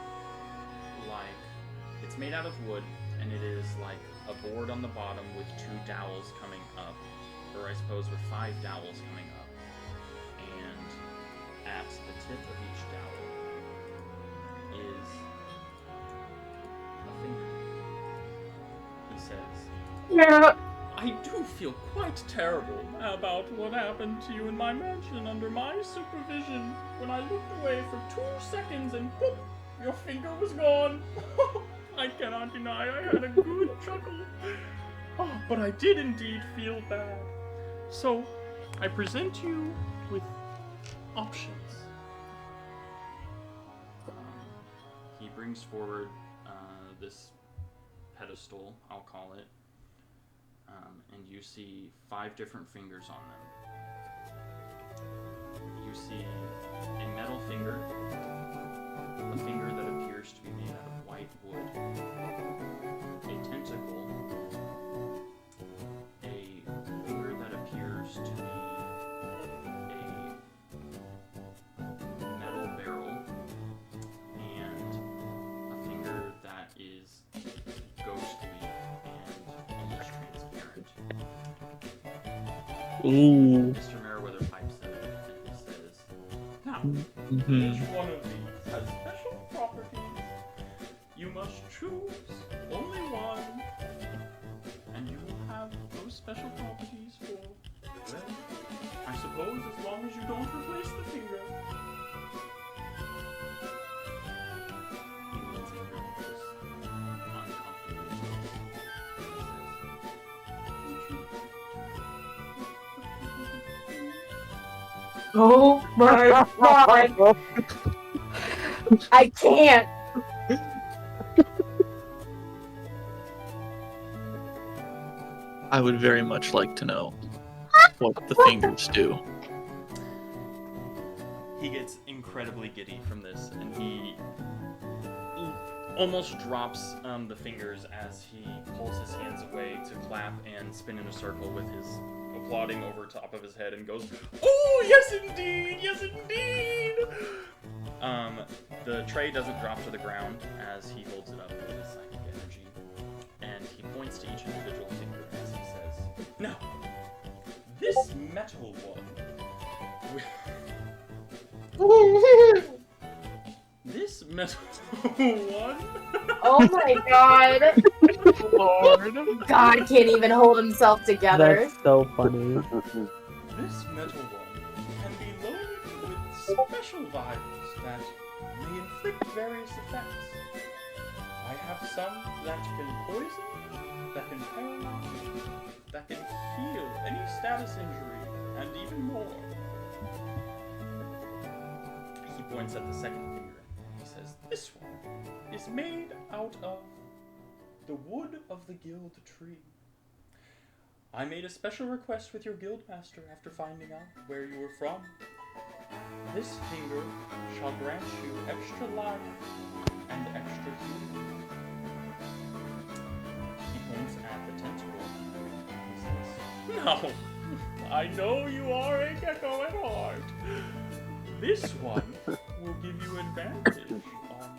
like, it's made out of wood, and it is like a board on the bottom with 2 dowels coming up, or I suppose with 5 dowels coming up, and at the tip of each dowel is a finger. He says, Yeah. "I do feel quite terrible about what happened to you in my mansion under my supervision. When I looked away for 2 seconds and boop, your finger was gone." I cannot deny I had a good chuckle. Oh, but I did indeed feel bad. So, I present you with options. He brings forward this pedestal, I'll call it. And you see 5 different fingers on them. You see a metal finger, a finger that appears to be made out of white wood, a tentacle, a finger that appears to be a metal barrel, and a finger that is ghostly and almost transparent. Ooh. Mr. Merriweather pipes in and he says, "Now, Mhm. each one of these has special properties. You must choose only one, and you will have those special properties for, well, I suppose as long as you don't replace the finger." He leans in real close, uncomfortably close. He says, Oh my god! I can't! I would very much like to know what the fingers do. He gets incredibly giddy from this, and he almost drops the fingers as he pulls his hands away to clap and spin in a circle with his applauding over top of his head and goes, "Oh, yes indeed, yes indeed!" The tray doesn't drop to the ground as he holds it up with his psychic energy, and he points to each individual finger as he says, "Now, this metal one this metal one Oh my god! Lord. God can't even hold himself together. That's so funny. this metal one can be loaded with special vials that may inflict various effects. I I have some that can poison, that can paralyze, that can heal any status injury, and even more. He points at the second finger. He says, this one is made out of the wood of the guild tree. I made a special request with your guildmaster after finding out where you were from. This finger shall grant you extra life and extra healing. He points at the tentacle. He says, no, I know you are a gecko at heart. This one will give you advantage on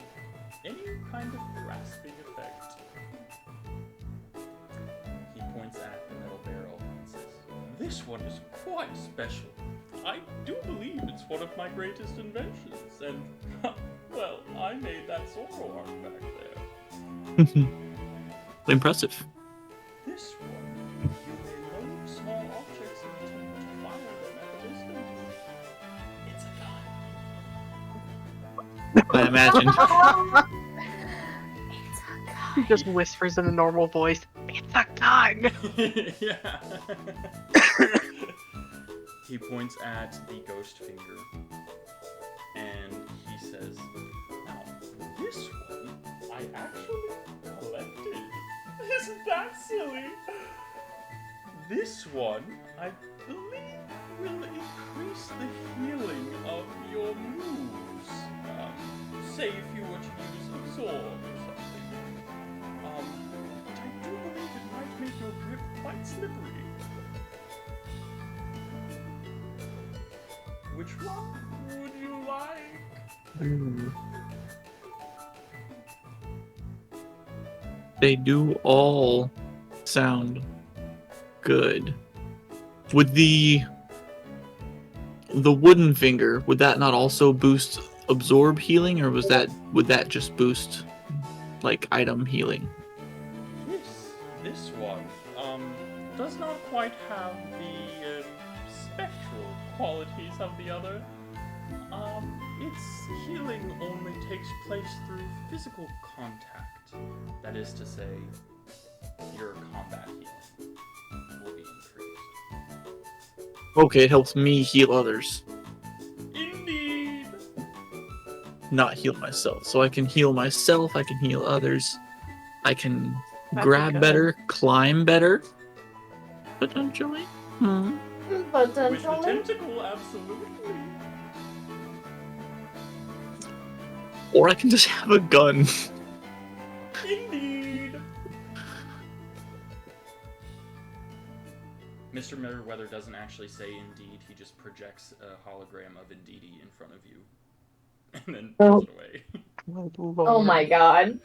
any kind of grasping effect. He points at the metal barrel and says, this one is quite special. I do believe it's one of my greatest inventions, and, well, I made that Zoro art back there. Impressive. This one, you may load small objects into it to fire them at a distance. It's a gun. I imagine. It's a He just whispers in a normal voice, "It's a gun!" Yeah. He points at the ghost finger, and he says, now, this one I actually collected. Isn't that silly? This one, I believe, will increase the healing of your moves. Say if you were to use Absorb or something. But I do believe it might make your grip quite slippery. Which one would you like? They do all sound good. Would the wooden finger, would that not also boost absorb healing, or would that just boost like item healing? This one does not quite have the spectral qualities of the other. Its healing only takes place through physical contact. That is to say, your combat healing will be increased. Okay, it helps me heal others, Indeed! not heal myself. So I can heal myself, I can heal others, I can That's grab good. better, climb better, potentially. With the potentially. tentacle, absolutely. Or I can just have a gun. Indeed! Mr. Meriwether doesn't actually say indeed, he just projects a hologram of Indeedee in front of you. And then throws it away. Oh my god.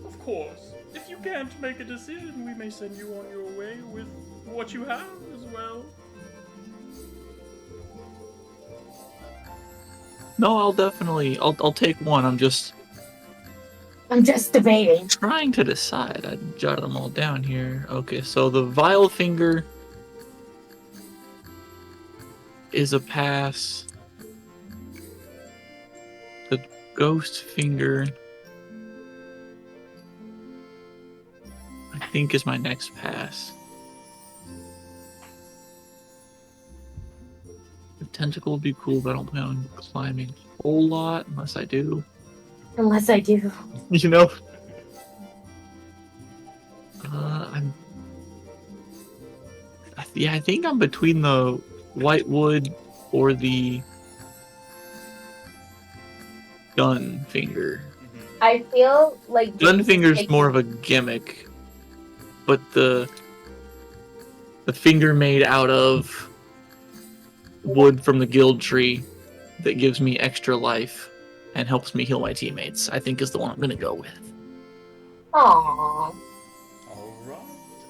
Of course, if you can't make a decision, we may send you on your way with what you have as well. No, I'll take one. I'm just debating. trying to decide. I jotted them all down here. Okay, so the vile finger is a pass. The ghost finger, I think, is my next pass. The tentacle would be cool, but I don't plan on climbing a whole lot unless I do. Unless I do. You know? I think I'm between the white wood or the gun finger. I feel like Gun finger's more of a gimmick, but the finger made out of wood from the guild tree that gives me extra life and helps me heal my teammates, I think is the one I'm gonna go with. Aww. Alright,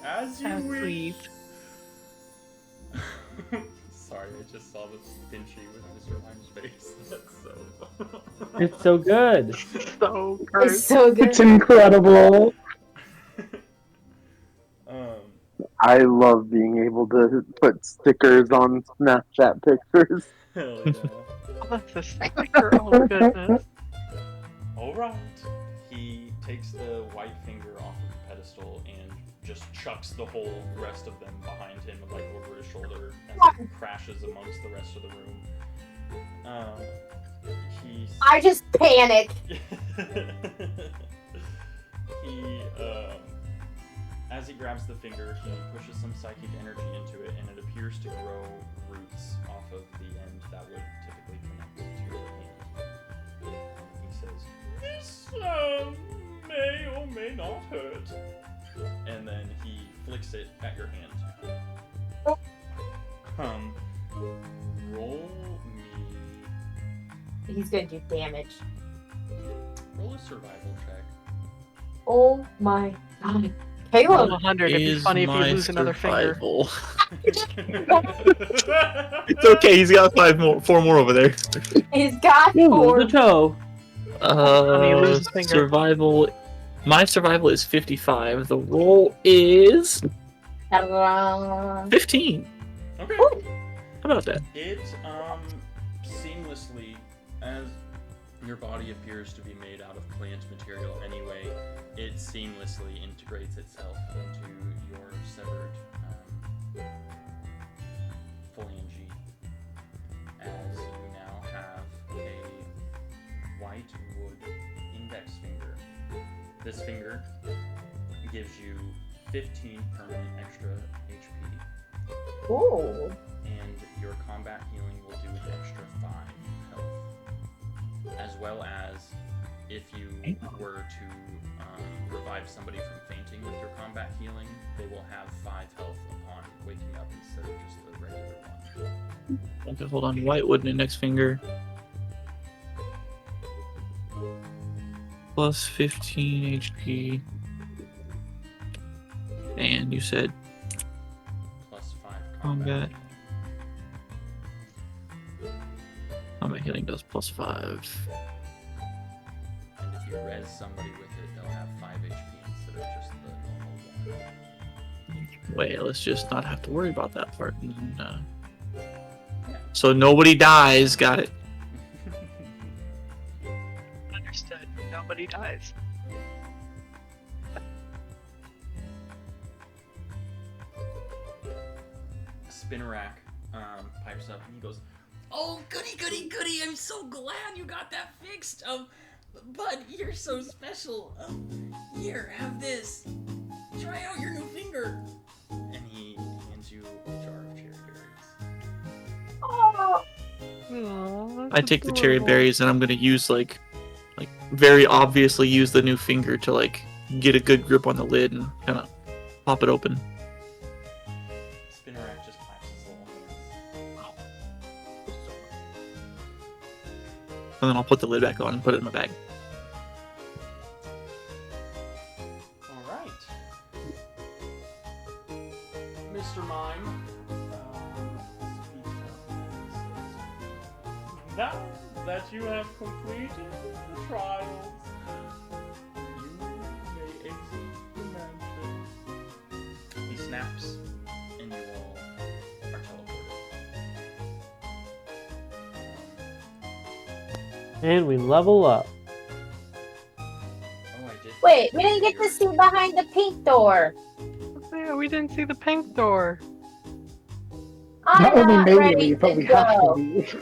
as you How wish. sweet. Sorry, I just saw this Pinchy with Mr. Lime's face. That's so... It's so good. So It's gross. so good. It's incredible. I love being able to put stickers on Snapchat pictures. Hell yeah. Oh, that's a sticker. Oh goodness. Alright. He takes the white finger off of the pedestal and just chucks the whole rest of them behind him, like over his shoulder, as it crashes amongst the rest of the room. He I just panic. he as he grabs the finger, he pushes some psychic energy into it, and it appears to grow roots off of the end that would typically connect to your hand. He says, "This may or may not hurt," and then he flicks it at your hand. Roll me. He's gonna do damage. Roll a survival check. Oh my god. Roll Caleb! 100. It'd be Is funny if you my lose another finger. survival. It's okay. He's got 4 more over there. He's got Ooh, 4. the toe. Funny, you lose a finger. Survival. My survival is 55. The roll is 15. Okay. How about that? It seamlessly, as your body appears to be made out of plant material anyway, it seamlessly integrates itself into your severed phalange, as you now have a white wood index finger. This finger gives you 15 permanent extra HP. Ooh. And your combat healing will do an extra 5 health. As well as, if you were to revive somebody from fainting with your combat healing, they will have 5 health upon waking up instead of just the regular one. Okay, hold on. White wood index finger. Plus 15 HP. And you said Plus 5 combat. Combat healing does plus 5. And if you res somebody with it, they'll have 5 HP instead of just the normal 1. Wait, let's just not have to worry about that part. And then, so nobody dies. Got it. Understood. Nobody dies. Spinnerack pipes up and he goes, "Oh, goody, goody, goody! I'm so glad you got that fixed. Bud, you're so special. Here, have this. Try out your new finger." And he hands you a jar of cherry berries. Oh. Aw, I take the cherry berries and I'm gonna use like very obviously use the new finger to like get a good grip on the lid and kind of pop it open. Spinnerack just claps his little hands. And then I'll put the lid back on and put it in my bag. Alright. Mr. Mime. Now that you have completed the trials, you may exit the mansion. He snaps, and you all are teleported. And we level up. Oh, I did. Wait, we didn't get to see behind the pink door. Yeah, we didn't see the pink door. I'm Not only not may we ready leave, but to we have to go. leave.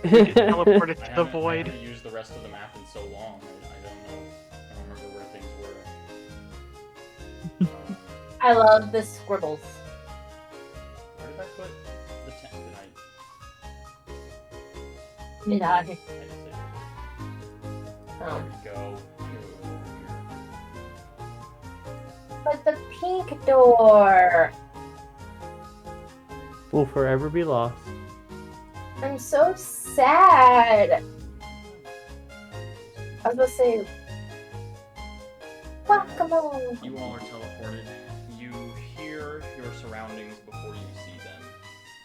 I don't know where the rest of the map is. Teleported I to the haven't- I void. haven't used the rest of the map in so long. I don't know. I don't remember where things were. I love the scribbles. Where did I put the tent? Did I? I just say there Oh. we go. But the pink door. Will forever be lost. I'm so sad. I was gonna say, guacamole. You all are teleported. You hear your surroundings before you see them,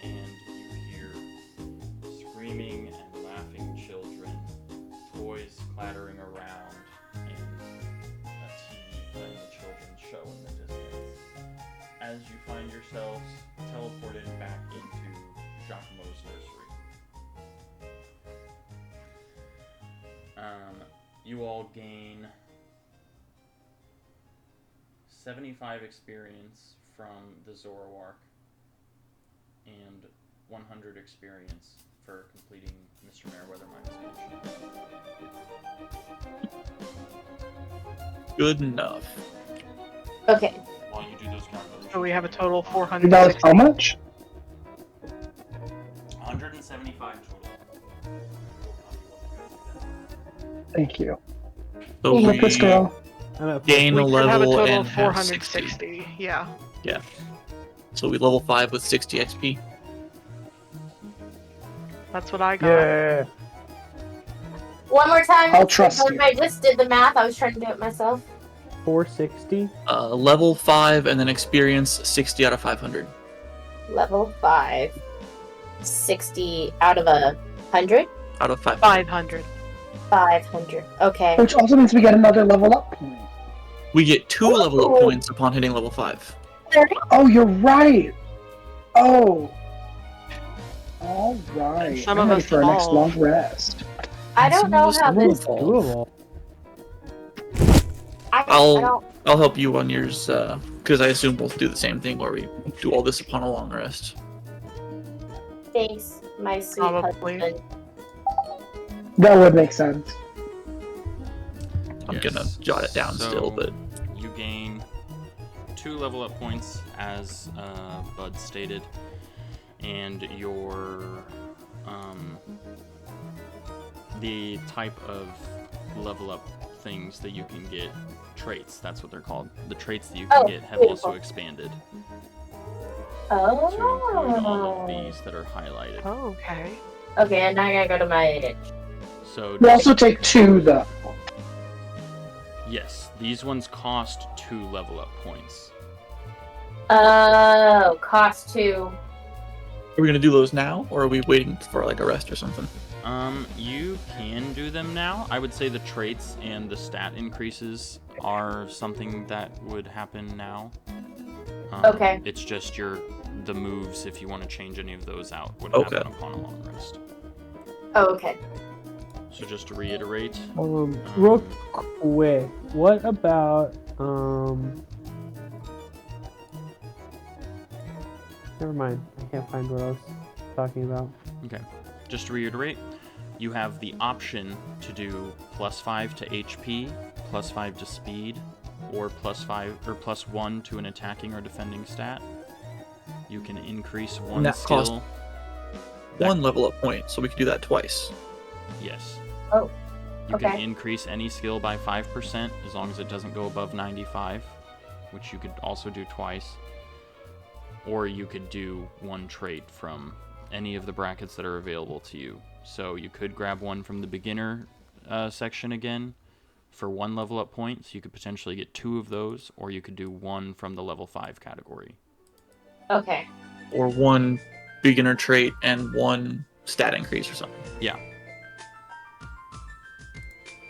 and you hear screaming and laughing You all gain 75 experience from the Zoroark and 100 experience for completing Mr. Meriwether Mine expansion. Good enough. Okay. While you do those calculations. So we have a total of That 400. was how much? 175 total. Thank you. So Look, this we girl. I'm at gain We a could have a level total and of have 60. 460. Yeah. So we level 5 with 60 XP. That's what I got. Yeah. One more time. I'll trust you. I just did the math. I was trying to do it myself. 460. Level 5 and then experience 60 out of 500. Level 5. 60 out of 100? Out of 500. 500. 500. Okay. Which also means we get another level up point. We get 2 level up Ooh. points upon hitting level 5. Oh, you're right. Oh. All right. Some I'm of ready us for our next evolve. long rest. I don't know how this. Doable. I I'll don't. I'll help you on yours, because I assume we'll do the same thing where we do all this upon a long rest. Thanks, my sweet Probably. husband. That would make sense. I'm Yes. gonna jot it down So, still, but you gain 2 level up points, as Bud stated, and your the type of level up things that you can get, traits. That's what they're called. The traits that you can Oh, get have beautiful. also expanded to include all of Oh. these that are highlighted. Oh, okay. Okay, and now I gotta go to my edit. So We also take 2 though. yes, these ones cost 2 level up points. Oh, cost 2. are we gonna do those now, or are we waiting for like a rest or something? You can do them now. I would say the traits and the stat increases are something that would happen now. Okay. It's just the moves, if you want to change any of those out, would Okay. happen upon a long rest. Oh, okay. So just to reiterate, Real quick, what about Never mind. I can't find what I was talking about. just to reiterate, you have the option to do +5 to HP, +5 to speed, or +5 or +1 to an attacking or defending stat. You can increase one that cost skill. 1 level up point, so we can do that twice. Yes. Oh, You can okay. increase any skill by 5% as long as it doesn't go above 95, which you could also do twice. Or you could do 1 trait from any of the brackets that are available to you. So you could grab one from the beginner section again for 1 level up point, so you could potentially get 2 of those, or you could do 1 from the level 5 category. Okay. Or 1 beginner trait and 1 stat increase or something. Yeah.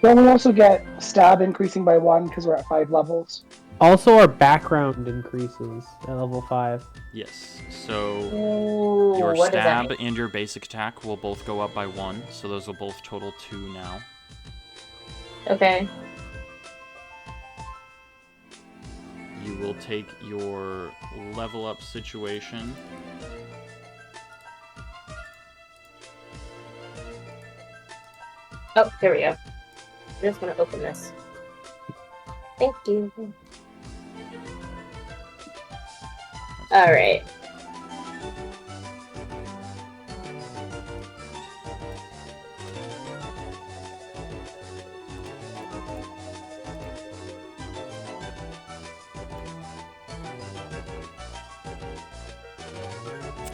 Well, we also get stab increasing by 1 because we're at 5 levels. Also, our background increases at level 5. Yes. So Ooh, your what does that stab mean? and your basic attack will both go up by 1, so those will both total 2 now. Okay. You will take your level up situation. Oh, here we go. I'm just gonna open this. Thank you. Alright.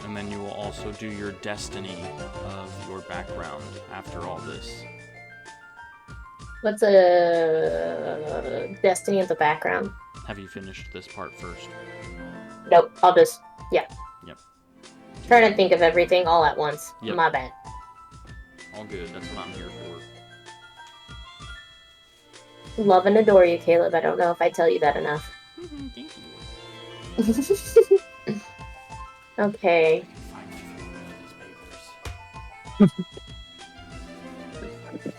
And then you will also do your destiny of your background after all this. What's a destiny of the background? Have you finished this part first? Nope, I'll just Yep. trying to think of everything all at once. Yep. My bad. All good. That's what I'm here for. Love and adore you, Caleb. I don't know if I tell you that enough. Thank you. Okay. Finally feel rid of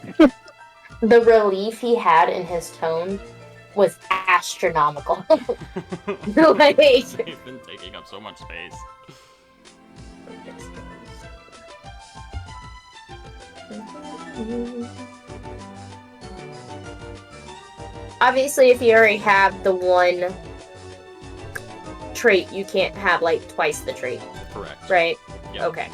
these papers. The relief he had in his tone was astronomical. Like, They've been taking up so much space. Obviously, if you already have the one trait, you can't have like twice the trait, Correct. right? Yep. Okay.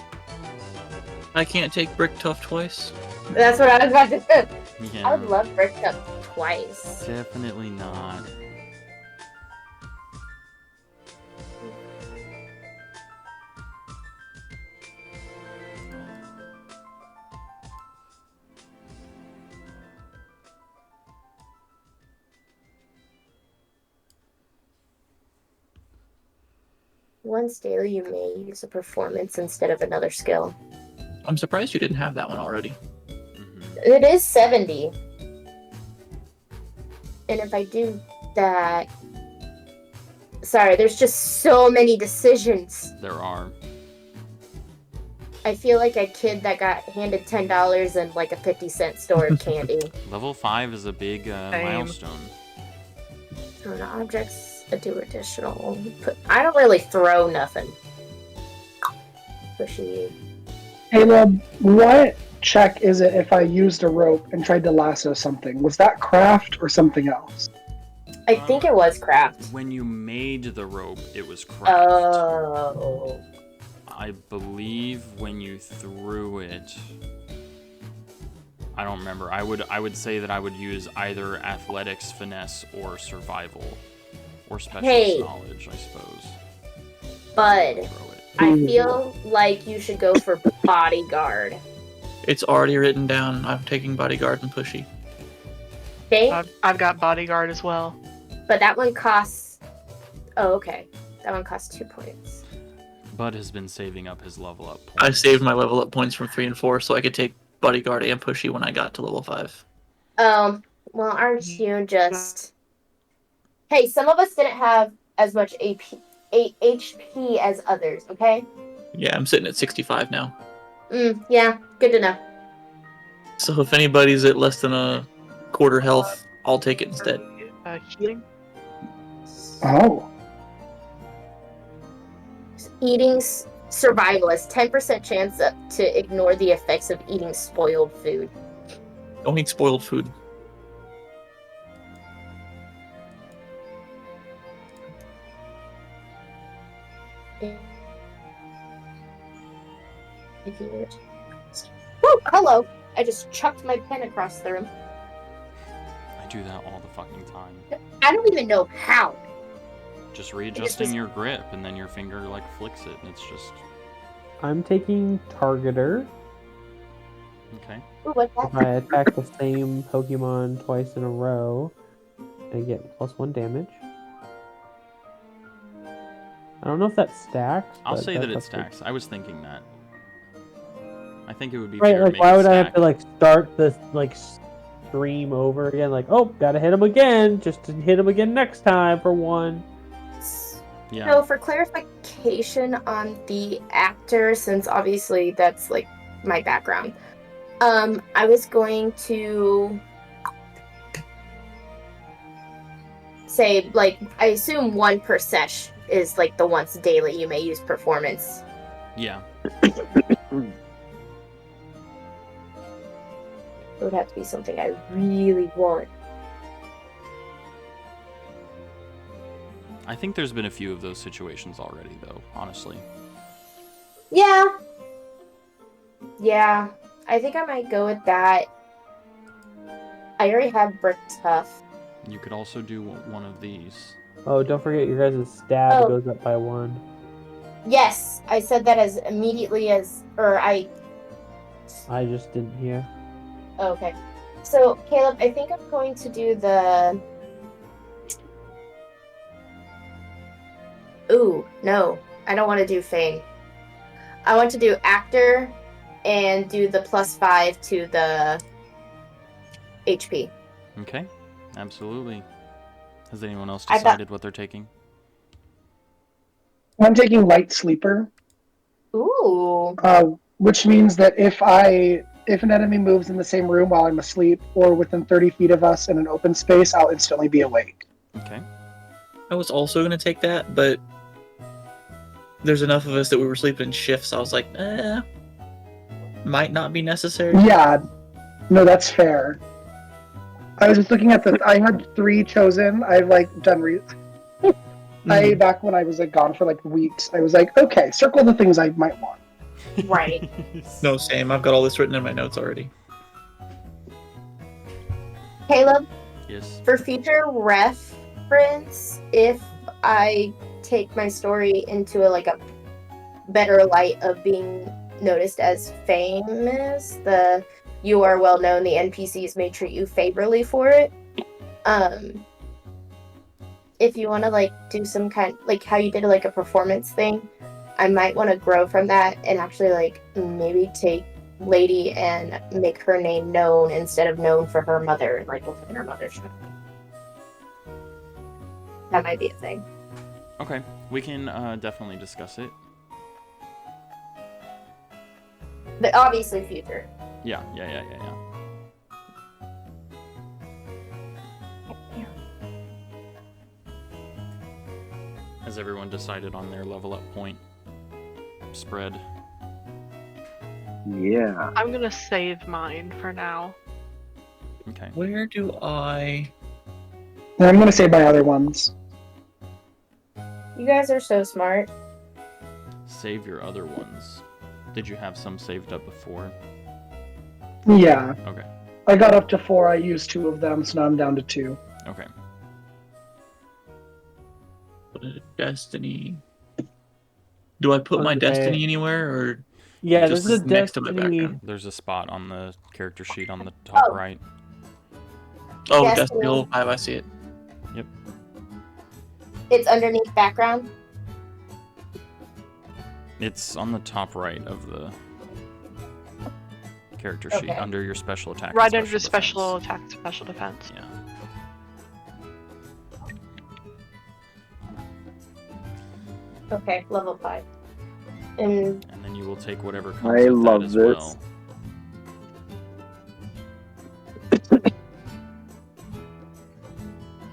I can't take Brick Tough twice. That's what I was about to say. Yeah. I would love Bricked Up twice. Definitely not. Once daily, you may use a performance instead of another skill. I'm surprised you didn't have that one already. It is 70. And if I do that... Sorry, there's just so many decisions. There are. I feel like a kid that got handed $10 and like a 50-cent store of candy. Level 5 is a big milestone. On objects, do additional. I don't really throw nothing. Pushy. Caleb, what check is it if I used a rope and tried to lasso something? Was that craft or something else? I think it was craft. When you made the rope, it was craft. Oh. I believe when you threw it, I don't remember. I would say that I would use either athletics, finesse, or survival, or specialist knowledge, I suppose. Bud, Throw it. I feel like you should go for bodyguard. It's already written down. I'm taking Bodyguard and Pushy. Okay, I've got bodyguard as well. but that one costs. Oh, okay. That one costs 2 points. Bud has been saving up his level up points. I saved my level up points from 3 and 4 so I could take Bodyguard and Pushy when I got to level 5. Well, aren't you just... Hey, some of us didn't have as much HP as others, okay? Yeah, I'm sitting at 65 now. Yeah, good to know. So if anybody's at less than a quarter health, I'll take it instead. Healing? Oh. Eating survivalist, 10% chance to ignore the effects of eating spoiled food. Don't eat spoiled food. Woo, hello! I just chucked my pen across the room. I do that all the fucking time. I don't even know how. Just readjusting your grip, and then your finger like flicks it, and it's just I'm taking Targeter. okay. Ooh, what's If that? I attack the same Pokemon twice in a row, I get +1 damage. I don't know if that stacks. I'll but say that it that's up to- stacks. I was thinking that. I think it would be Right, fair to like make why it would I have stack. to like start this like stream over again? Like, oh, gotta hit him again, just to hit him again next time for one. Yeah. So for clarification on the actor, since obviously that's like my background, I was going to say like I assume 1 per sesh is like the once daily you may use performance. Yeah. It would have to be something I really want. I think there's been a few of those situations already, though. Honestly. Yeah. Yeah. I think I might go with that. I already have Brick Tough. You could also do one of these. Oh, don't forget your guys' stab Oh. goes up by 1. Yes, I said that as immediately as, I just didn't hear. Okay. So, Caleb, I think I'm going to do the... Ooh, no. I don't want to do Fang. I want to do Actor and do the +5 to the HP. Okay. Absolutely. Has anyone else I thought- decided what they're taking? I'm taking Light Sleeper, Ooh. which means that if if an enemy moves in the same room while I'm asleep or within 30 feet of us in an open space, I'll instantly be awake. Okay. I was also gonna take that, but there's enough of us that we were sleeping in shifts. I was like, might not be necessary. Yeah, no, that's fair. I was just looking at I had 3 chosen. I've like done back when I was like gone for like weeks, I was like, okay, circle the things I might want. Right. No, same. I've got all this written in my notes already. Caleb, Yes. for future reference, if I take my story into a better light of being noticed as famous, you are well known, the NPCs may treat you favorably for it. If you want to do some kind, like how you did a performance thing, I might want to grow from that and actually maybe take Lady and make her name known instead of known for her mother, within her mother's show. That might be a thing. Okay, we can definitely discuss it. But obviously future. Yeah. Has everyone decided on their level up point spread? Yeah. I'm gonna save mine for now. Okay. Where do I... And I'm going to say my other ones. You guys are so smart. Save your other ones. Did you have some saved up before? Yeah. Okay. I got up to 4. I used 2 of them, so now I'm down to 2. Okay. Destiny... Do I put my Okay. Destiny anywhere, or Yeah, just this is a next to my Destiny. background? There's a spot on the character sheet on the top Oh. right. Oh, Destiny. Destiny level 5, I see it. It's underneath background. It's on the top right of the character sheet Okay. under your special attack. and Right under the special defense. attack, special defense. Yeah. Okay, level 5. And And then you will take whatever comes I with love that as this. well.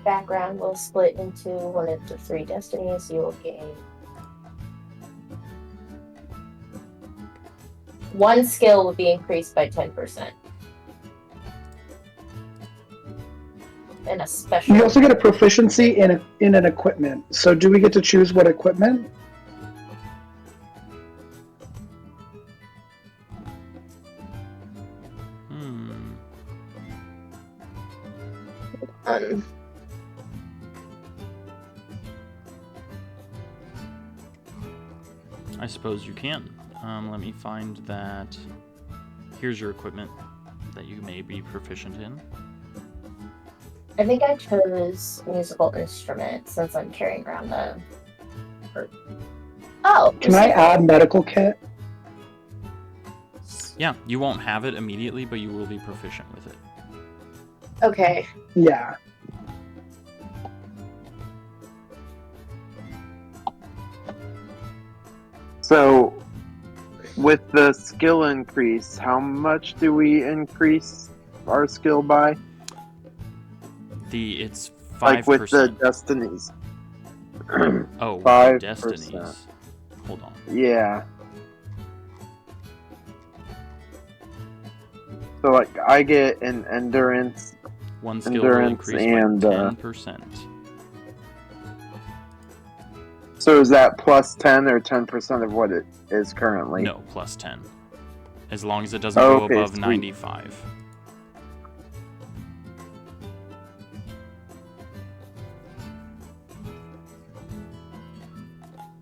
background will split into one of the 3 destinies. You will gain 1 skill will be increased by 10%. And a special. You also get a proficiency in an equipment. So do we get to choose what equipment? Um, I suppose you can. Let me find that. Here's your equipment that you may be proficient in. I think I chose musical instrument since I'm carrying around the. Oh. Can I add medical kit? Yeah, you won't have it immediately, but you will be proficient with it. Okay. Yeah. So, with the skill increase, how much do we increase our skill by? It's 5%. Like with the destinies. Oh, 5%. destinies. Hold on. Yeah. So, like, I get an endurance. One skill will Endurance increase and, by 10%. So is that plus 10 or 10% of what it is currently? No, plus 10. As long as it doesn't go Okay, above sweet. 95.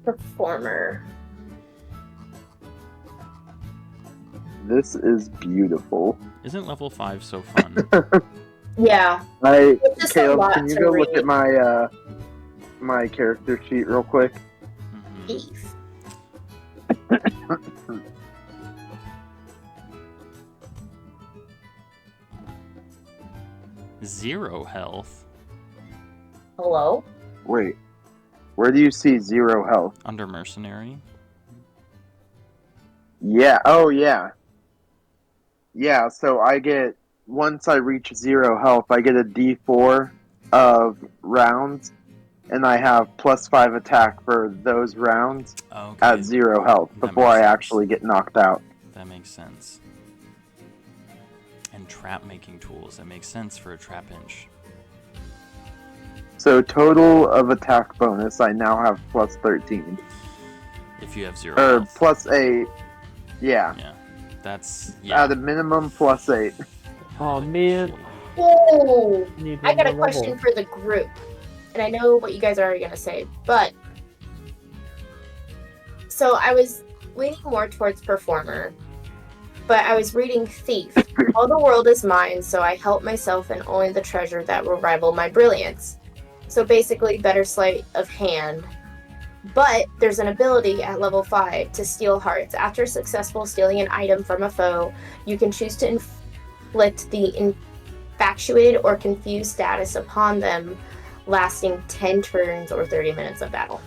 Performer. This is beautiful. Isn't level 5 so fun? Yeah. I It's just a Caleb, lot can you to go look read. at my my character sheet real quick? Mhm. Beef. Zero health Hello? Wait. Where do you see 0 health? under mercenary. Yeah. Oh, yeah. Yeah, so I get, once I reach 0 health, I get a d4 of rounds, and I have +5 attack for those rounds Okay. at 0 health That before makes I sense. actually get knocked out. That makes sense. And trap making tools. That makes sense for a trap inch. So total of attack bonus, I now have +13. If you have 0 Or health. +8. Yeah. Yeah. That's yeah. At a minimum +8. Oh man, Oh, need I one got a more question level. for the group, and I know what you guys are already gonna say, but so I was leaning more towards performer, but I was reading thief. All the world is mine, so I help myself and only the treasure that will rival my brilliance. So basically, better sleight of hand. But there's an ability at level 5 to steal hearts. After successful stealing an item from a foe, you can choose to inflict the infatuated or confused status upon them, lasting 10 turns or 30 minutes of battle.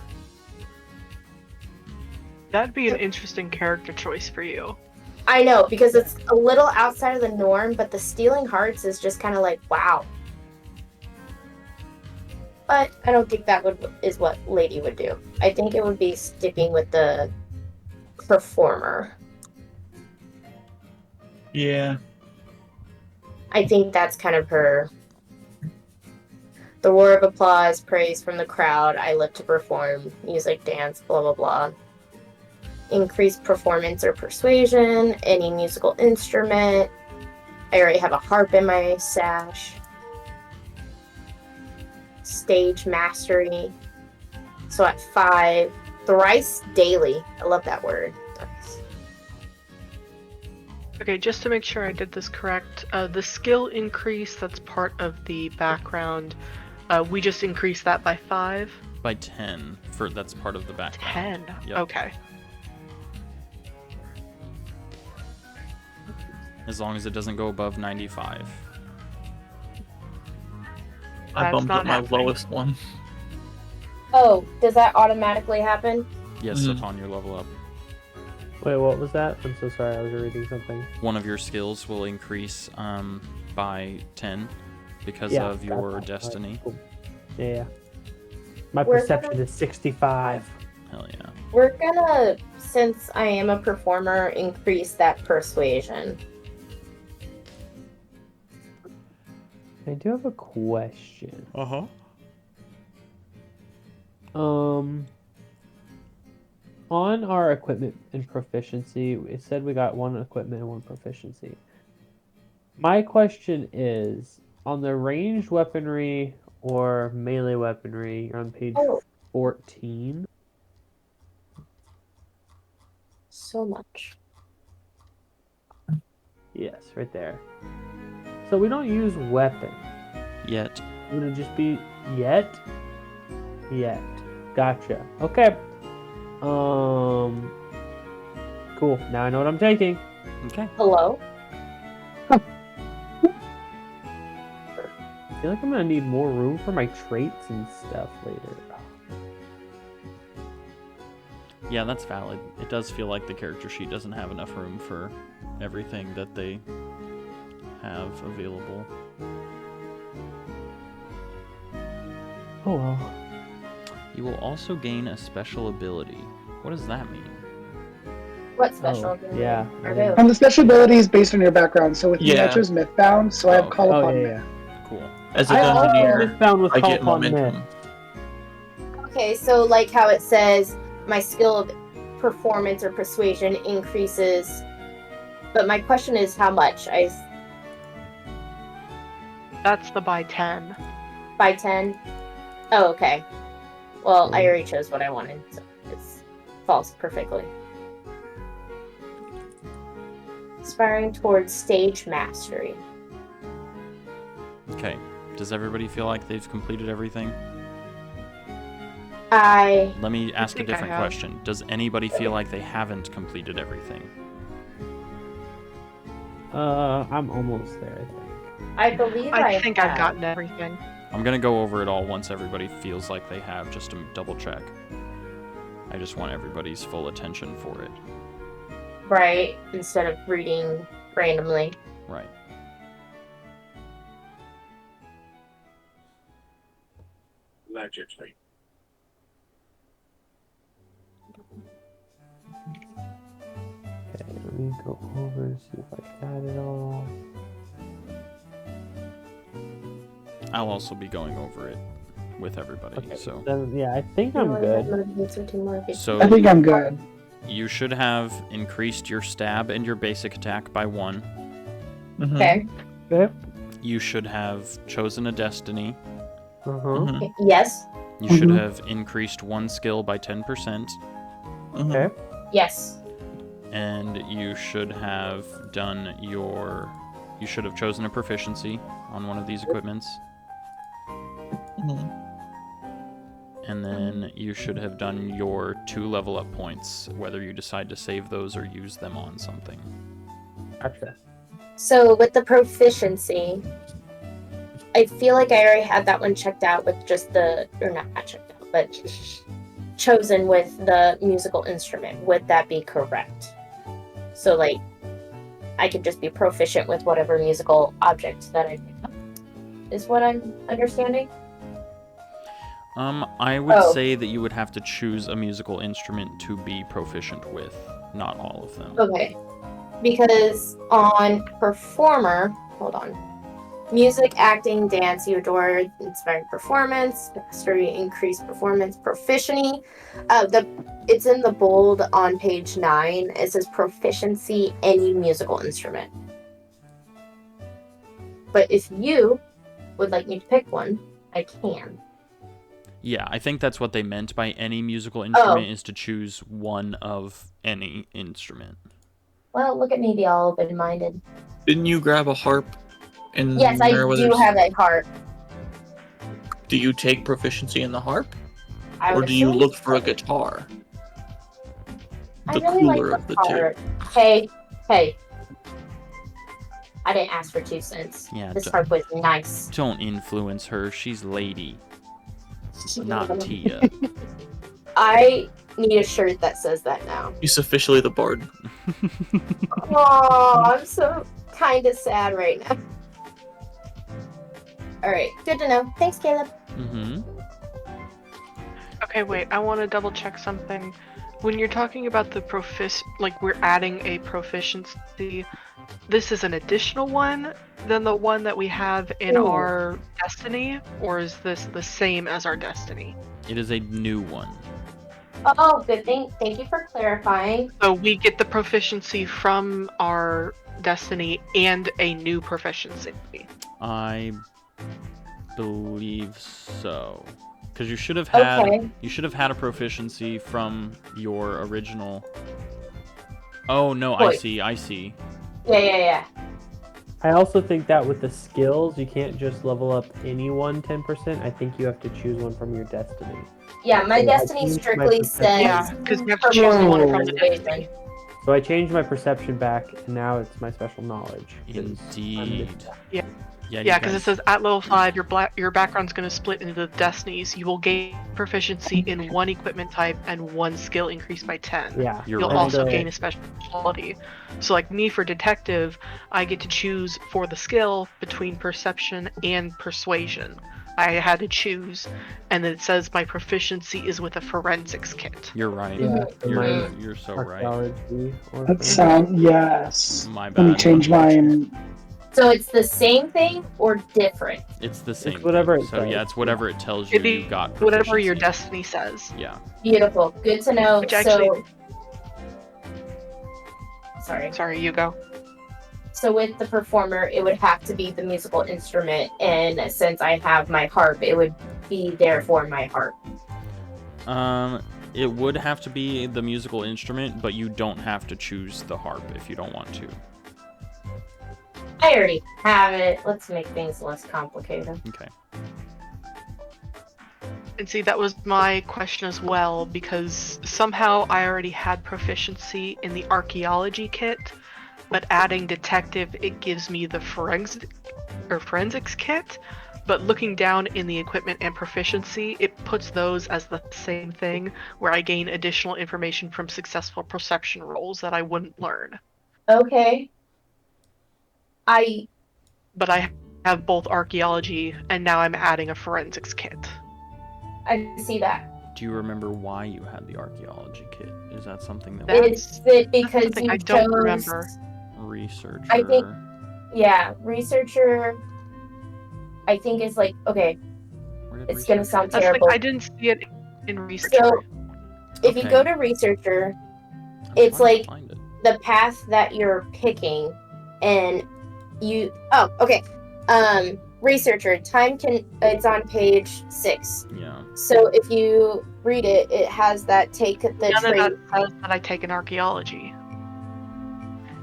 That'd be an interesting character choice for you. I know, because it's a little outside of the norm, but the stealing hearts is just kind of like, wow. But I don't think that is what Lady would do. I think it would be sticking with the performer. Yeah. I think that's kind of her. The roar of applause, praise from the crowd. I live to perform. Music, dance, blah, blah, blah. Increased performance or persuasion. Any musical instrument. I already have a harp in my sash. Stage mastery. So at 5. Thrice daily. I love that word. Thrice. Okay, just to make sure I did this correct, the skill increase that's part of the background, we just increased that by 5? By 10. That's part of the background. 10. Yep. Okay. As long as it doesn't go above 95. I That's bumped not up my happening. lowest one. Oh, does that automatically happen? Yes, Mhm. upon your level up. Wait, what was that? I'm so sorry, I was reading something. One of your skills will increase by 10 because Yeah, of your that's destiny. cool. Yeah. My We're perception gonna- is 65. Hell yeah. We're gonna, since I am a performer, increase that persuasion. I do have a question. Uh-huh. On our equipment and proficiency, it said we got 1 equipment and 1 proficiency. My question is, on the ranged weaponry or melee weaponry, you're on page Oh. 14. So much. Yes, right there. So we don't use weapon. Yet. Would it just be yet? Yet. Gotcha. Okay. Cool. Now I know what I'm taking. Okay. Hello? I feel like I'm gonna need more room for my traits and stuff later. Yeah, that's valid. It does feel like the character sheet doesn't have enough room for everything that they have available. Oh well. You will also gain a special ability. What does that mean? What special Oh, ability yeah, are I they? didn't- The special ability is based on your background. So with me, I Yeah. chose Mythbound, so I have Oh, okay. Call Oh Upon yeah, Myth. yeah. Cool. As a I also dungeoneer, found with I Call get Upon Myth. momentum. Okay, so like how it says my skill of performance or persuasion increases, but my question is how much? That's the by 10. By 10? Oh, okay. Well, I already chose what I wanted, so it falls perfectly. Aspiring towards stage mastery. Okay. Does everybody feel like they've completed everything? Let me ask a think I different have. question. Does anybody feel like they haven't completed everything? I'm almost there, I think. I believe I think I've have. gotten everything. I'm gonna go over it all once everybody feels like they have, just to double check. I just want everybody's full attention for it. Right, instead of reading randomly. Right. Allegedly. Okay, let me go over and see if I got it all. I'll also be going over it with everybody. Okay, So, then, yeah, I think I'm good. so I think I'm good. you should have increased your stab and your basic attack by 1. Mhm. Okay. Okay. You should have chosen a destiny. Uh-huh. Mhm. Yes. You should Mhm. have increased 1 skill by 10%. Mhm. Okay. Yes. And you should have done your... You should have chosen a proficiency on one of these equipments. Mhm. And then you should have done your 2 level up points, whether you decide to save those or use them on something. Gotcha. So with the proficiency, I feel like I already had that one checked out with just the, or not checked out, but chosen with the musical instrument. Would that be correct? So like, I could just be proficient with whatever musical object that I pick up. Is what I'm understanding? I would Oh. say that you would have to choose a musical instrument to be proficient with, not all of them. Okay. Because on performer, hold on. Music, acting, dance, you adore, inspired performance, mastery, increased performance, proficiency. It's in the bold on page 9. It says proficiency, any musical instrument. But if you would like me to pick one, I can. Yeah, I think that's what they meant by any musical instrument is to choose one of any instrument. Well, look at me, be all open-minded. Didn't you grab a harp in Yes, I do Meriwether's? have a harp. Do you take proficiency in the harp? I Or would do you assume look for a so. guitar? I The really like cooler the of the harp. two. Hey. I didn't ask for 2 cents. Yeah, This harp was nice. Don't influence her. She's lady, not Tia. I need a shirt that says that now. He's officially the bard. Oh, I'm so kind of sad right now. Alright, good to know. Thanks, Caleb. Mm-hmm. Okay, wait, I want to double check something. When you're talking about the like we're adding a proficiency, this is an additional one than the one that we have in Ooh. our destiny, or is this the same as our destiny? It is a new one. Oh, good thing. Thank you for clarifying. So we get the proficiency from our destiny and a new proficiency. I believe so. Because you should have had Okay. a proficiency from your original. Oh no, Wait. I see. Yeah. I also think that with the skills, you can't just level up anyone 10%. I think you have to choose one from your destiny. Yeah, my Yeah, I destiny changed my strictly perception. says. Yeah, because you have to choose the one from the destiny. So I changed my perception back, and now it's my special knowledge. 'cause I'm Indeed. just- Yeah. Yeah, Yeah, you because it guys- says at level 5, your background's going to split into the destinies. You will gain proficiency in one equipment type and one skill increased by 10. Yeah. You're You'll right. also And, gain a specialty. So, like me for detective, I get to choose for the skill between perception and persuasion. I had to choose, and then it says my proficiency is with a forensics kit. You're right. Yeah, so You're so mine's right. archaeology or That something. sound yes. My Let me bad. change mine. So it's the same thing or different? It's the same. whatever thing. it So yeah, says. it's whatever it tells you. It'd be You got whatever your proficiency. destiny says. Yeah. Beautiful. Good to know. Which actually- Sorry. Sorry, you go. So with the performer, it would have to be the musical instrument, and since I have my harp, it would be therefore my harp. It would have to be the musical instrument, but you don't have to choose the harp if you don't want to. I already have it. Let's make things less complicated. Okay. And see, that was my question as well, because somehow I already had proficiency in the archaeology kit, but adding detective, it gives me the forensics kit. But looking down in the equipment and proficiency, it puts those as the same thing, where I gain additional information from successful perception rolls that I wouldn't learn. Okay. But I have both archaeology, and now I'm adding a forensics kit. I see that. Do you remember why you had the archaeology kit? Is that something that Is it because something you I don't chose remember. researcher? I think- Yeah, researcher. I think is like okay. Where did It's gonna researcher sound go? That's terrible. like I didn't see it in research. So if you Okay. go to researcher, I'm it's trying to like find it. the path that you're picking, and you. Oh, okay. Researcher it's on page 6. Yeah. So if you read it, it has that take the None of trait. that says that I take an archaeology.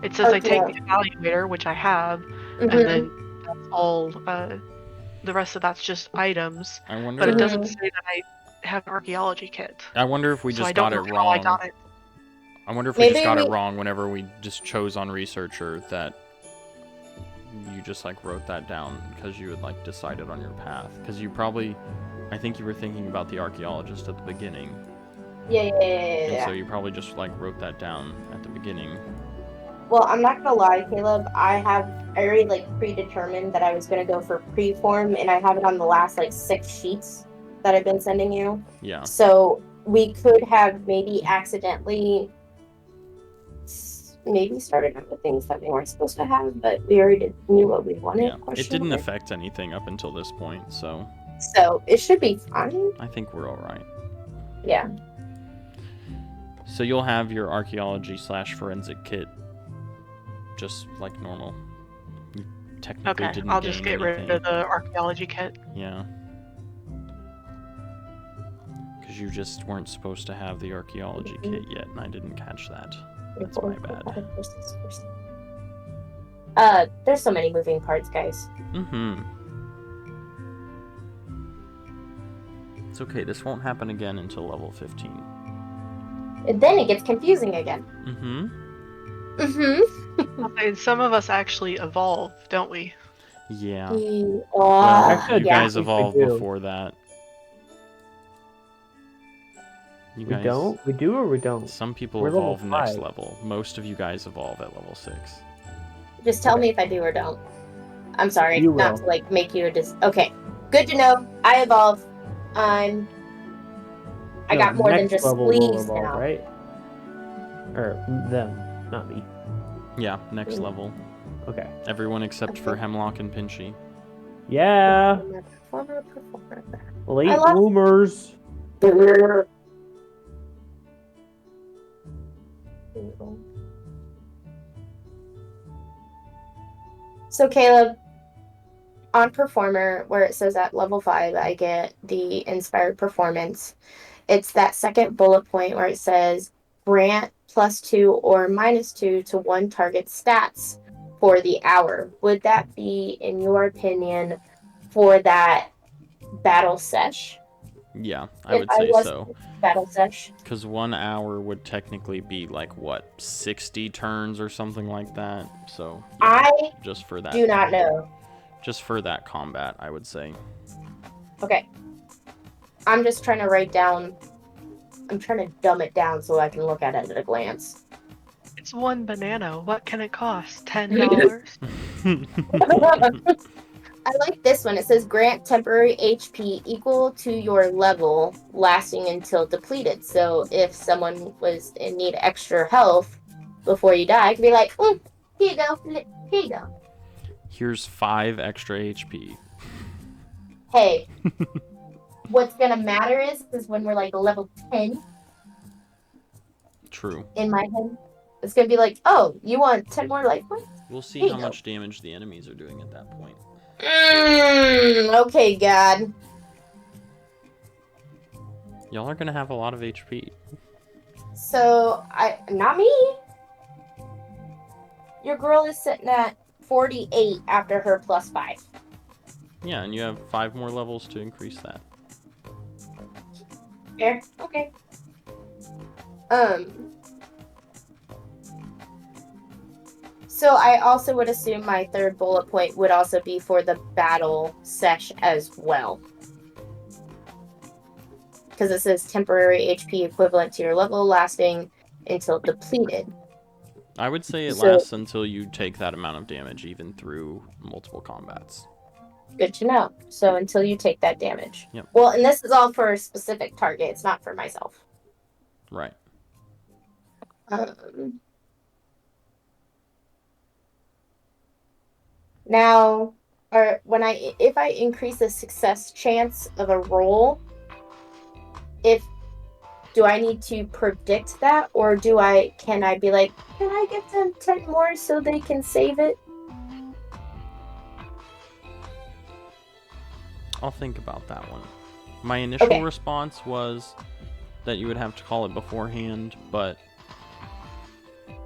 It says I take the evaluator, which I have, Mhm. and then that's all. The rest of that's just items, I wonder. but it doesn't say that I have an archaeology kit. I wonder if we So just I don't got it know how I wrong. got it. I wonder if we just Maybe got it we- wrong whenever we just chose on researcher that you just like wrote that down because you had like decided on your path. Because you probably, I think you were thinking about the archaeologist at the beginning, Yeah. and so you probably just like wrote that down at the beginning. Well, I'm not gonna lie, Caleb. I already like predetermined that I was gonna go for preform, and I have it on the last like 6 sheets that I've been sending you. Yeah. So we could have maybe accidentally maybe started out with things that we weren't supposed to have, but we already knew what we wanted. Yeah. It didn't affect anything up until this point, so So it should be fine. I think we're all right. Yeah. So you'll have your archaeology / forensic kit just like normal. You technically Okay, didn't I'll just gain get rid anything. of the archaeology kit. Yeah. Because you just weren't supposed to have the archaeology kit yet, and I didn't catch that. That's my bad. There's so many moving parts, guys. Mm-hmm. It's okay, this won't happen again until level 15. And then it gets confusing again. Mm-hmm. And some of us actually evolve, don't we? Yeah. Well, Well, Actually, you yeah, guys I think we evolved do. before that. You We guys, don't? We do or we don't? Some people We're level evolve next 5. level. Most of you guys evolve at level 6. Just tell me if I do or don't. I'm sorry, You not will. to like make you okay. Good to know. I evolve. I No, got more than next just level will sleeves evolve, now. right? Or them, not me. Yeah, next level. Okay. Everyone except for Hemlock and Pinchy. Yeah, Performer. late I love- bloomers. So Caleb, on performer, where it says at level 5, I get the inspired performance. It's that second bullet point where it says grant +2 or -2 to one target stats for the hour. Would that be, in your opinion, for that battle sesh? Yeah, I If would I say was- so. Battle sesh. Because 1 hour would technically be like, what, 60 turns or something like that? So, yeah, I just for that. do not know. Just for that combat, I would say. Okay. I'm just trying to write down. I'm trying to dumb it down so I can look at it at a glance. It's 1 banana. What can it cost? $10? I like this one. It says grant temporary HP equal to your level lasting until depleted. So if someone was in need of extra health before you die, I could be like, here you go. Here you go. Here's 5 extra HP. Hey, what's going to matter is when we're like level 10 True. in my head, it's going to be like, oh, you want 10 more life points? We'll see Here you how go. much damage the enemies are doing at that point. Okay, God. Y'all are gonna have a lot of HP. So, not me. Your girl is sitting at 48 after her +5. Yeah, and you have 5 more levels to increase that. Fair. Okay. So I also would assume my third bullet point would also be for the battle sesh as well. Because it says temporary HP equivalent to your level lasting until depleted. I would say it So- lasts until you take that amount of damage, even through multiple combats. Good to know. So until you take that damage. Yep. Well, and this is all for a specific target. It's not for myself. Right. Now, or if I increase the success chance of a roll, do I need to predict that, or can I be like, can I get them 10 more so they can save it? I'll think about that one. My initial Okay. response was that you would have to call it beforehand, but I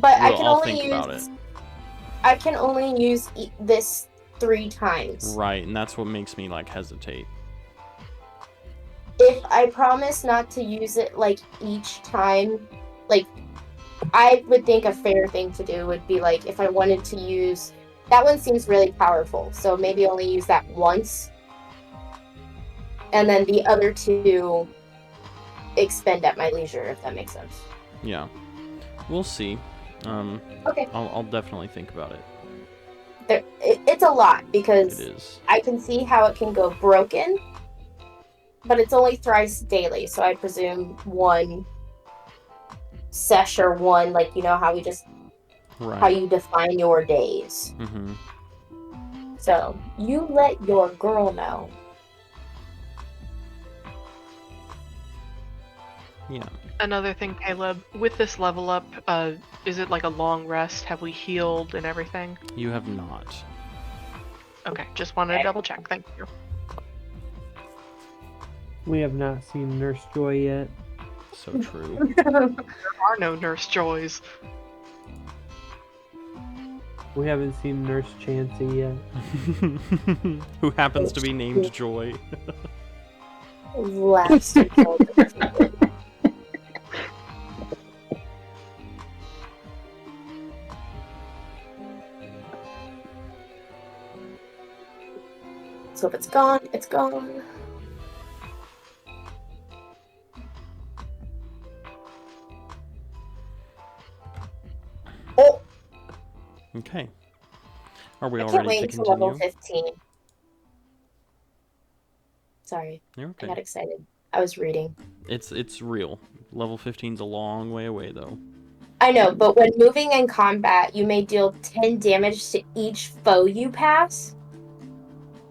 Well, can I'll only think use about it. I can only use this 3 times. right, and that's what makes me like hesitate. If I promise not to use it like each time, like I would think a fair thing to do would be like if I wanted to use that one seems really powerful, so maybe only use that once. And then the other 2 expend at my leisure, if that makes sense. Yeah, we'll see. Okay. I'll definitely think about it. It's a lot because It is. I can see how it can go broken, but it's only thrice daily, so I presume 1 sesh or 1, like, you know how we just Right. how you define your days. Mm-hmm. So you let your girl know. Yeah. Another thing, Caleb, with this level up, is it like a long rest? Have we healed and everything? You have not. Okay, just wanted to double check. Thank you. We have not seen Nurse Joy yet. So true. There are no Nurse Joys. We haven't seen Nurse Chansey yet. Who happens to be named Joy. Last. So if it's gone, it's gone. Oh, Okay. Are we I all can't ready wait to until level continue? 15. Sorry, You're I okay. got excited. I was reading. It's real. Level 15's a long way away though. I know, but when moving in combat, you may deal 10 damage to each foe you pass.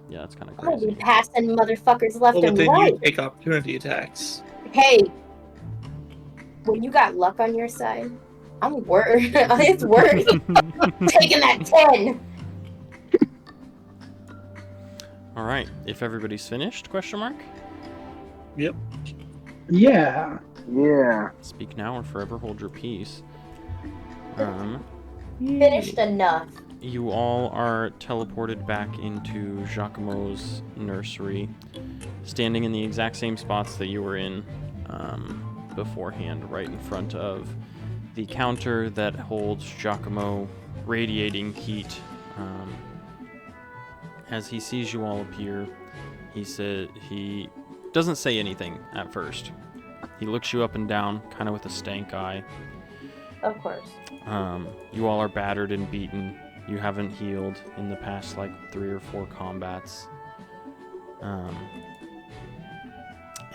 Yeah, that's kind of I'm gonna be crazy. passing motherfuckers left Well, and then right. you take opportunity attacks. Hey, when you got luck on your side, I'm worried. It's worth taking that 10. All right. If everybody's finished? Question mark. Yep. Yeah. Yeah. Speak now or forever hold your peace. Finished enough. You all are teleported back into Giacomo's nursery, standing in the exact same spots that you were in beforehand, right in front of the counter that holds Giacomo, radiating heat. As he sees you all appear, he doesn't say anything at first. He looks you up and down, kind of with a stank eye. Of course. You all are battered and beaten. You haven't healed in the past like 3 or 4 combats.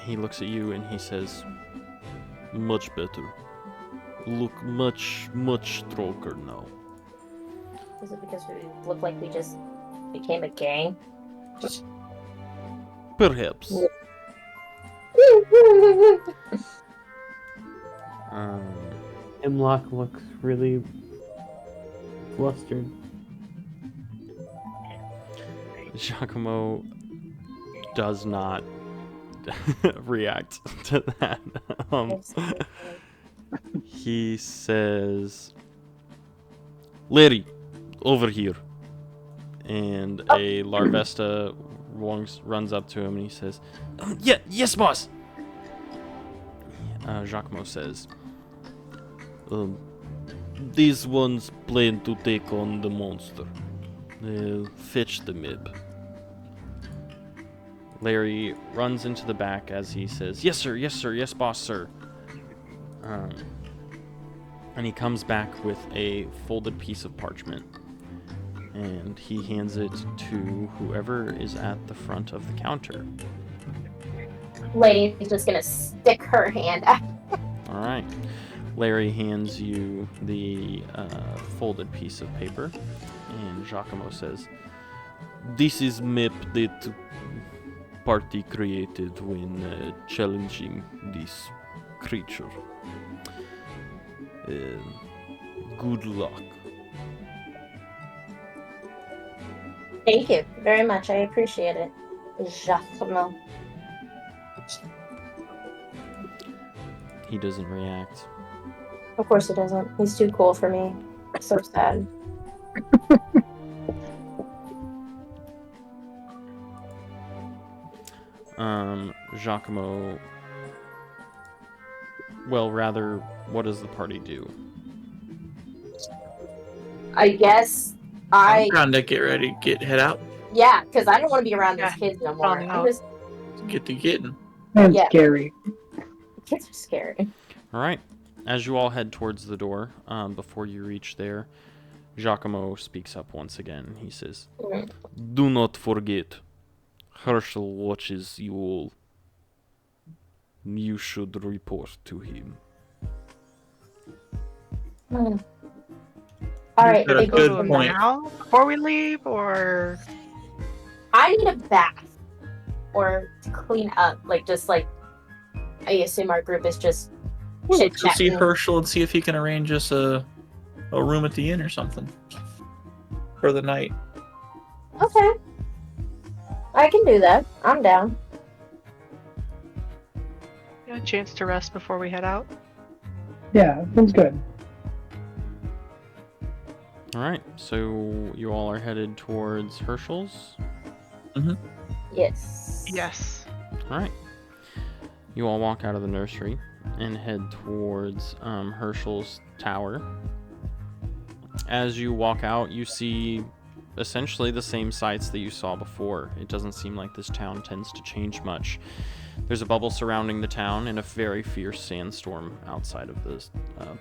He looks at you and he says, "Much better. Look much, much stronger now." Is it because we look like we just became a gang? Perhaps. Hemlock looks really flustered. Giacomo does not react to that. He says, "Larry, over here." And a Larvesta runs up to him and he says, "Yeah, yes, boss." Giacomo says, "These ones plan to take on the monster. Fetch the MIB." Larry runs into the back as he says, "Yes, sir, yes, sir, yes, boss, sir." And he comes back with a folded piece of parchment. And he hands it to whoever is at the front of the counter. Lady's just gonna stick her hand out. All right. Larry hands you the folded piece of paper, and Giacomo says, "This is map that party created when challenging this creature. Good luck." Thank you very much. I appreciate it. Giacomo. He doesn't react. Of course he doesn't. He's too cool for me. So sad. Giacomo. Well, rather, what does the party do? I guess I'm trying to get ready, head out, yeah, because I don't want to be around these Yeah, kids no more. on I'm out. just get to getting. And Yeah. scary. kids are scary. All right. As you all head towards the door, before you reach there, Giacomo speaks up once again. He says, "Do not forget, Herschel watches you all. You should report to him." All right, Got a big good one. point. Now before we leave, or I need a bath or to clean up. I assume our group is just chit Go see chatting. Herschel and see if he can arrange us a room at the inn or something for the night. Okay, I can do that. I'm down. a chance to rest before we head out. Yeah, sounds good. All right. So you all are headed towards Herschel's. Yes. Yes. All right. You all walk out of the nursery and head towards Herschel's tower. As you walk out, you see essentially the same sights that you saw before. It doesn't seem like this town tends to change much. There's a bubble surrounding the town and a very fierce sandstorm outside of this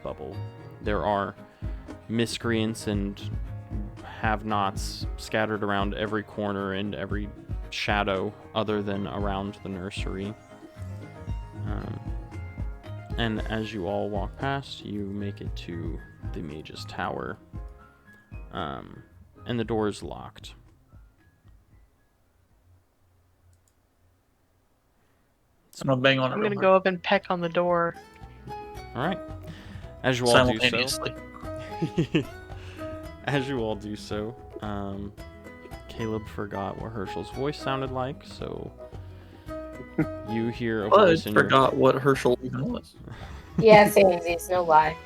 bubble. There are miscreants and have-nots scattered around every corner and every shadow other than around the nursery. And as you all walk past, you make it to the mage's tower. And the door is locked. I'm gonna bang on it. I'm real gonna hard. go up and peck on the door. All right. As you all do so, Simultaneously. as you all do so, Caleb forgot what Herschel's voice sounded like, so you hear a But voice in your forgot what Herschel even was. Yeah, samesies, no lie.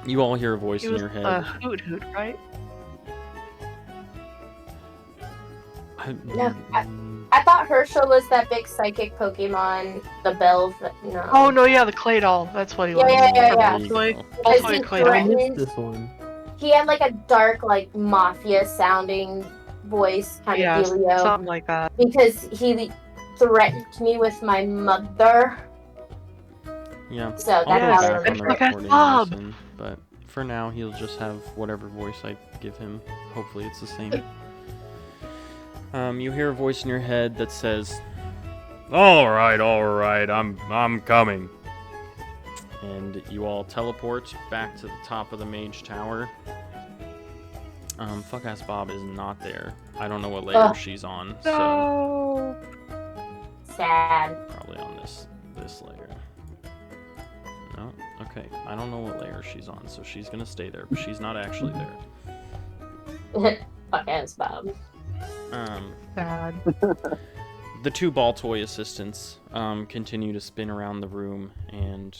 you all hear a voice He in was your head. Hoot Hoot, right? No, I thought Herschel was that big psychic Pokemon, the Bell. No. Oh no, yeah, the clay doll. That's what he Yeah, was. yeah, yeah, From yeah. There you Toy- go. Because Toy he clay doll. I missed threatened. this one. He had like a dark, like mafia sounding voice kind Yeah, of dealio. something like that. Because he threatened me with my mother. Yeah. So I'll that's go how back I on the remember it. Like a recording and hub. listen, but for now he'll just have whatever voice I give him. Hopefully it's the same. You hear a voice in your head that says, all right, I'm coming." And you all teleport back to the top of the mage tower. Fuck-ass Bob is not there. I don't know what layer Ugh. she's on, so No. Sad. probably on this layer. No? Okay. I don't know what layer she's on, so she's gonna stay there, but she's not actually there. Fuck ass Bob. Sad. The two ball toy assistants continue to spin around the room and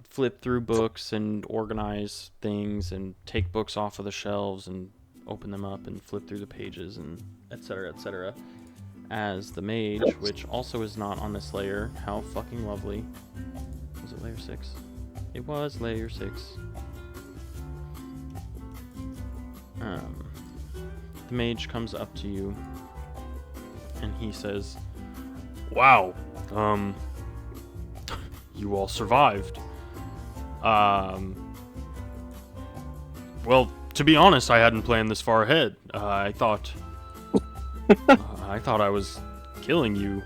flip through books and organize things and take books off of the shelves and open them up and flip through the pages and etc. As the mage, which also is not on this layer, how fucking lovely. Was it layer 6? It was layer 6. The mage comes up to you and he says, "Wow, you all survived. Well, to be honest, I hadn't planned this far ahead. I thought I was killing you.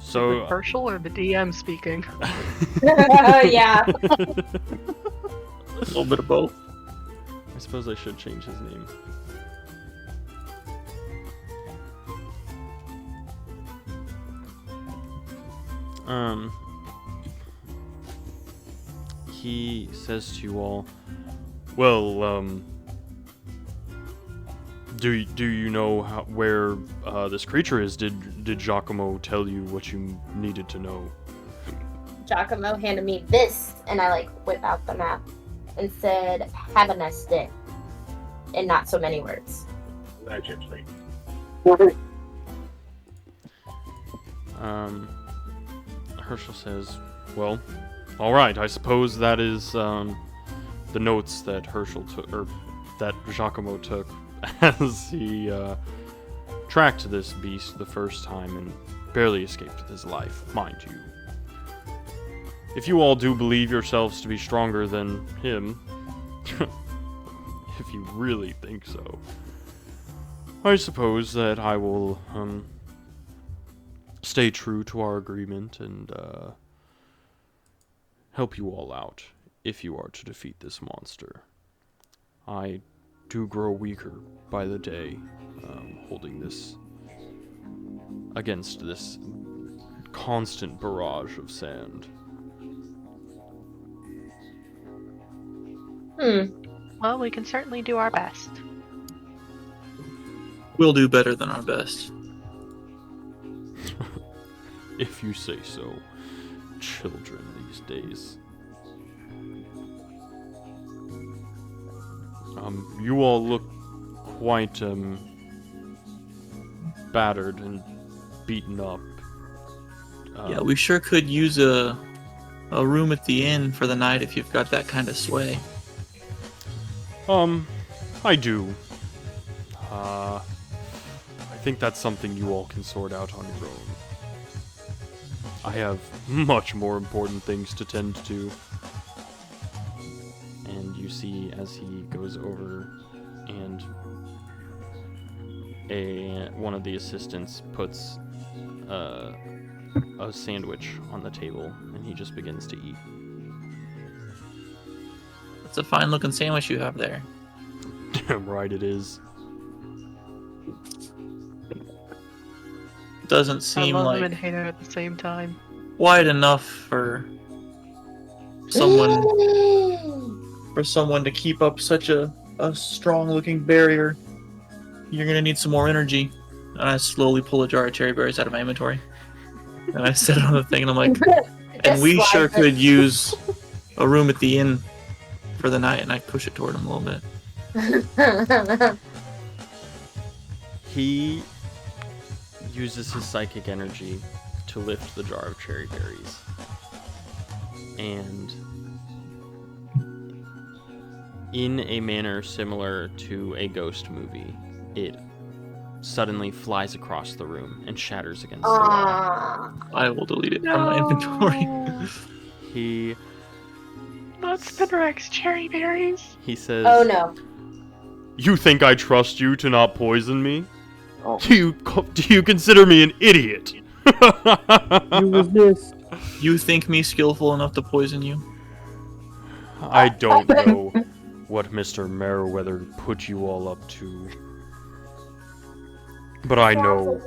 So With Herschel or the DM speaking? Yeah. A little bit of both. I suppose I should change his name. He says to you all, well, do you know where this creature is? Did Giacomo tell you what you needed to know? Giacomo handed me this, and I like whip out the map and said, "Have a nice day," in not so many words. Allegedly. Herschel says, well, all right. I suppose that is the notes that Herschel took, or that Giacomo took, as he tracked this beast the first time and barely escaped with his life, mind you. If you all do believe yourselves to be stronger than him, if you really think so, I suppose that I will stay true to our agreement and help you all out if you are to defeat this monster. I do grow weaker by the day, holding this against this constant barrage of sand. Well, we can certainly do our best. We'll do better than our best. If you say so. Children these days. You all look quite, battered and beaten up. Yeah, we sure could use a room at the inn for the night if you've got that kind of sway. I do. I think that's something you all can sort out on your own. I have much more important things to tend to. And you see as he goes over and one of the assistants puts a sandwich on the table and he just begins to eat. It's a fine looking sandwich you have there. Damn right it is. Doesn't I seem love like him and hate him at the same time. wide enough for someone to keep up such a strong looking barrier. You're gonna need some more energy. And I slowly pull a jar of cherry berries out of my inventory. And I set it on the thing and I'm like, and we sure could use a room at the inn for the night, and I push it toward him a little bit. He uses his psychic energy to lift the jar of cherry berries. And in a manner similar to a ghost movie, it suddenly flies across the room and shatters against the wall. I will delete it from my inventory. He Not Spinrex cherry berries. He says, Oh no. You think I trust you to not poison me? Oh. Do you consider me an idiot? You resist. You think me skillful enough to poison you? I don't know what Mr. Merriweather put you all up to. But I know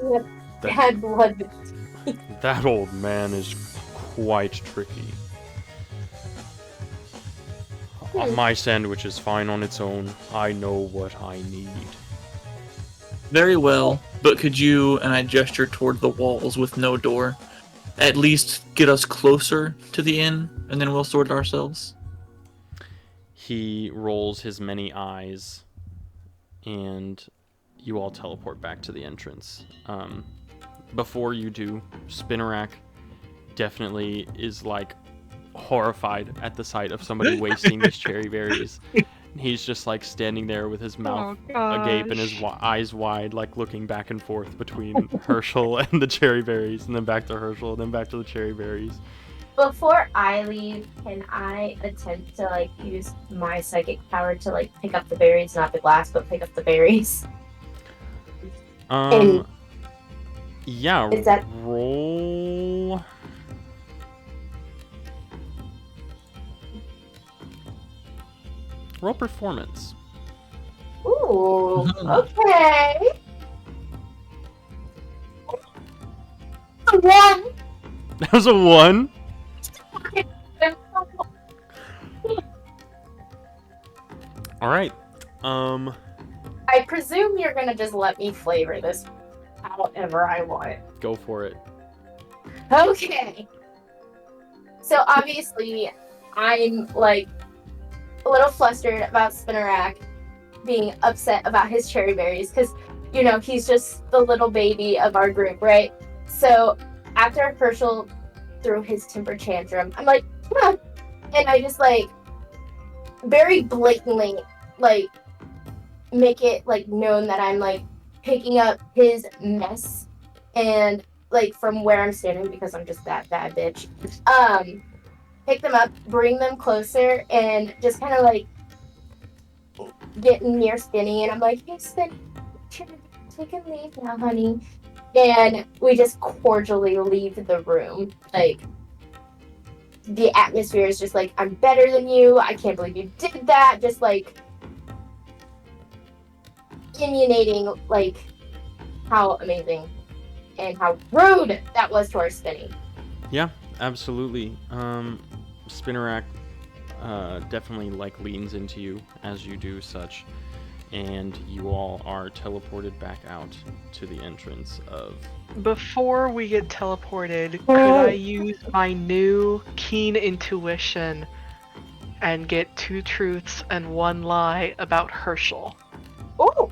that Bad blood. that old man is quite tricky. My sandwich is fine on its own. I know what I need. Very well, but could you, and I gesture toward the walls with no door, at least get us closer to the inn, and then we'll sort it ourselves? He rolls his many eyes, and you all teleport back to the entrance. Before you do, Spinarak definitely is like horrified at the sight of somebody wasting these cherry berries. He's just like standing there with his mouth agape and his eyes wide, like looking back and forth between Herschel and the cherry berries, and then back to Herschel, and then back to the cherry berries. Before I leave, can I attempt to like use my psychic power to like pick up the berries, not the glass, but pick up the berries? And Yeah. is that- Roll. Roll performance. Ooh, okay. One. That was a 1. All right. I presume you're gonna just let me flavor this however I want. Go for it. Okay. So obviously, I'm like a little flustered about Spinnerack being upset about his cherry berries because, you know, he's just the little baby of our group, right? So after Herschel threw his temper tantrum, I'm like, huh. And I just like very blatantly like make it like known that I'm like picking up his mess and like from where I'm standing because I'm just that bad bitch. Pick them up, bring them closer, and just kind of like get near Spinny, and I'm like, hey Spinny, you can leave now, honey. And we just cordially leave the room. Like the atmosphere is just like, I'm better than you. I can't believe you did that. Just like emanating like how amazing and how rude that was to our Spinny. Yeah, absolutely. Spinnerack definitely like leans into you as you do such, and you all are teleported back out to the entrance of. Before we get teleported, could I use my new keen intuition and get 2 truths and 1 lie about Herschel? Oh!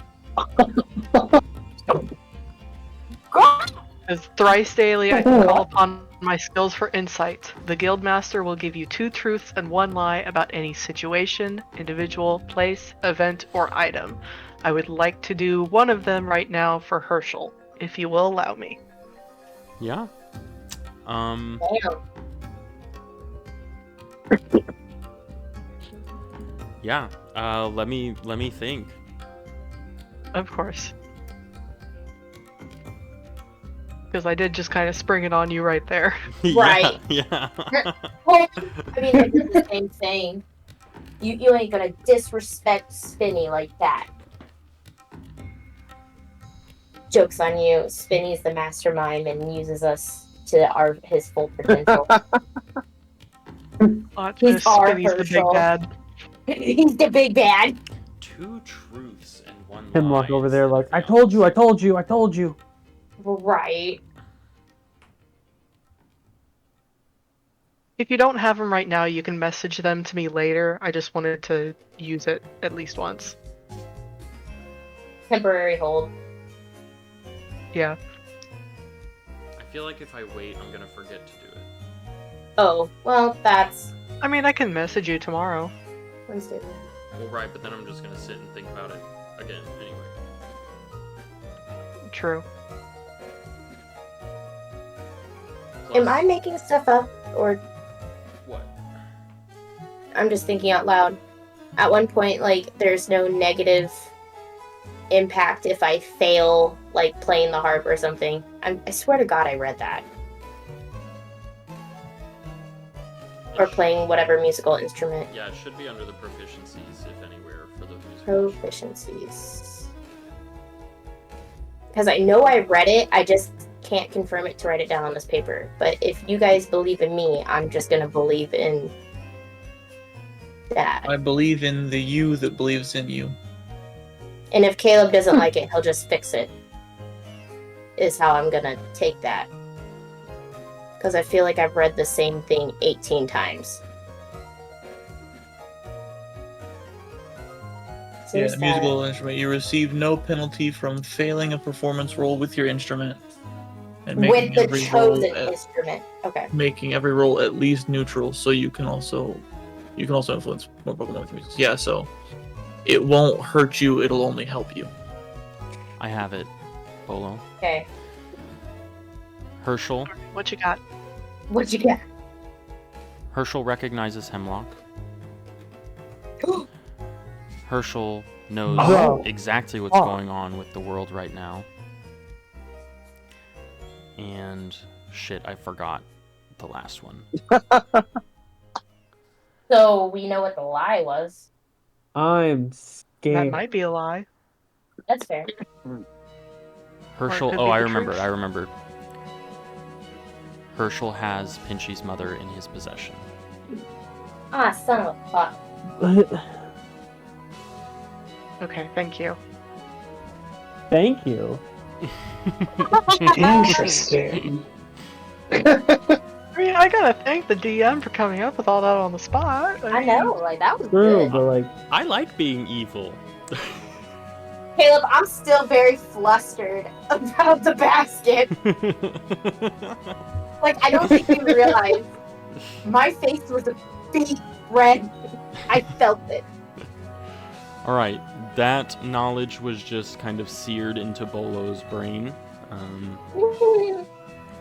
As thrice daily, I can call upon my skills for insight. The Guildmaster will give you 2 truths and 1 lie about any situation, individual, place, event, or item. I would like to do one of them right now for Herschel, if you will allow me. Yeah. Yeah. Let me think. Of course. Because I did just kind of spring it on you right there. Right. Yeah. Well, I mean, I did the same thing. You ain't gonna disrespect Spinny like that. Joke's on you. Spinny's the mastermind and uses us to his full potential. He's our Spinny's the big Herschel. bad. He's the big bad. 2 truths and 1 Hemlock lie. over there like, I told you, I told you, I told you. Right. If you don't have them right now, you can message them to me later. I just wanted to use it at least once. Temporary hold. Yeah. I feel like if I wait, I'm gonna forget to do it. Oh, well, that's I mean, I can message you tomorrow. Wednesday. Well, right, but then I'm just gonna sit and think about it again anyway. True. Plus, Am I making stuff up, or what? I'm just thinking out loud? At one point, like, there's no negative impact if I fail, like, playing the harp or something. I swear to God I read that. Or playing whatever musical instrument. Yeah, it should be under the proficiencies, if anywhere, for the musical. Proficiencies. Because I know I read it, I just can't confirm it to write it down on this paper. But if you guys believe in me, I'm just gonna believe in that. I believe in the you that believes in you. And if Caleb doesn't like it, he'll just fix it. Is how I'm gonna take that. Because I feel like I've read the same thing 18 times. So Yeah, there's musical that. instrument. You receive no penalty from failing a performance roll with your instrument. And With the every roll chosen at- instrument. Okay. making every roll at least neutral, so you can also influence more people with music. Yeah, so it won't hurt you, it'll only help you. I have it, Bolo. Okay. Herschel, What you got? What you got? Herschel recognizes Hemlock. Herschel knows Oh. exactly what's Oh. going on with the world right now. And shit, I forgot the last one. So we know what the lie was. I'm That scared. might be a lie. That's fair. Herschel, could oh, be I the remember, truth. I remember. Herschel has Pinchy's mother in his possession. Ah, son of a fuck. Okay, thank you. Thank you. Interesting. I mean, I gotta thank the DM for coming up with all that on the spot. I know, like that was True, good. but like, I like being evil. Caleb, I'm still very flustered about the basket. Like, I don't think you realize my face was a big red. I felt it. Alright, that knowledge was just kind of seared into Bolo's brain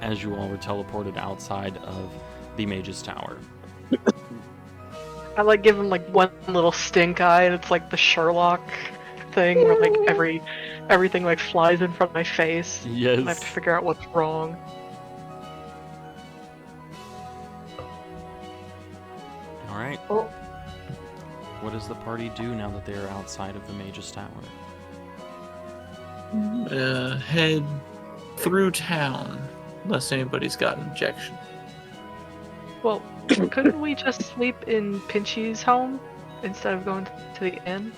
as you all were teleported outside of the Mage's Tower. I like give him like one little stink eye, and it's like the Sherlock thing where like everything like flies in front of my face. Yes. I have to figure out what's wrong. Alright. Oh. What does the party do now that they are outside of the Mage's Tower? Head through town, unless anybody's got an objection. Well, couldn't we just sleep in Pinchy's home instead of going to the inn?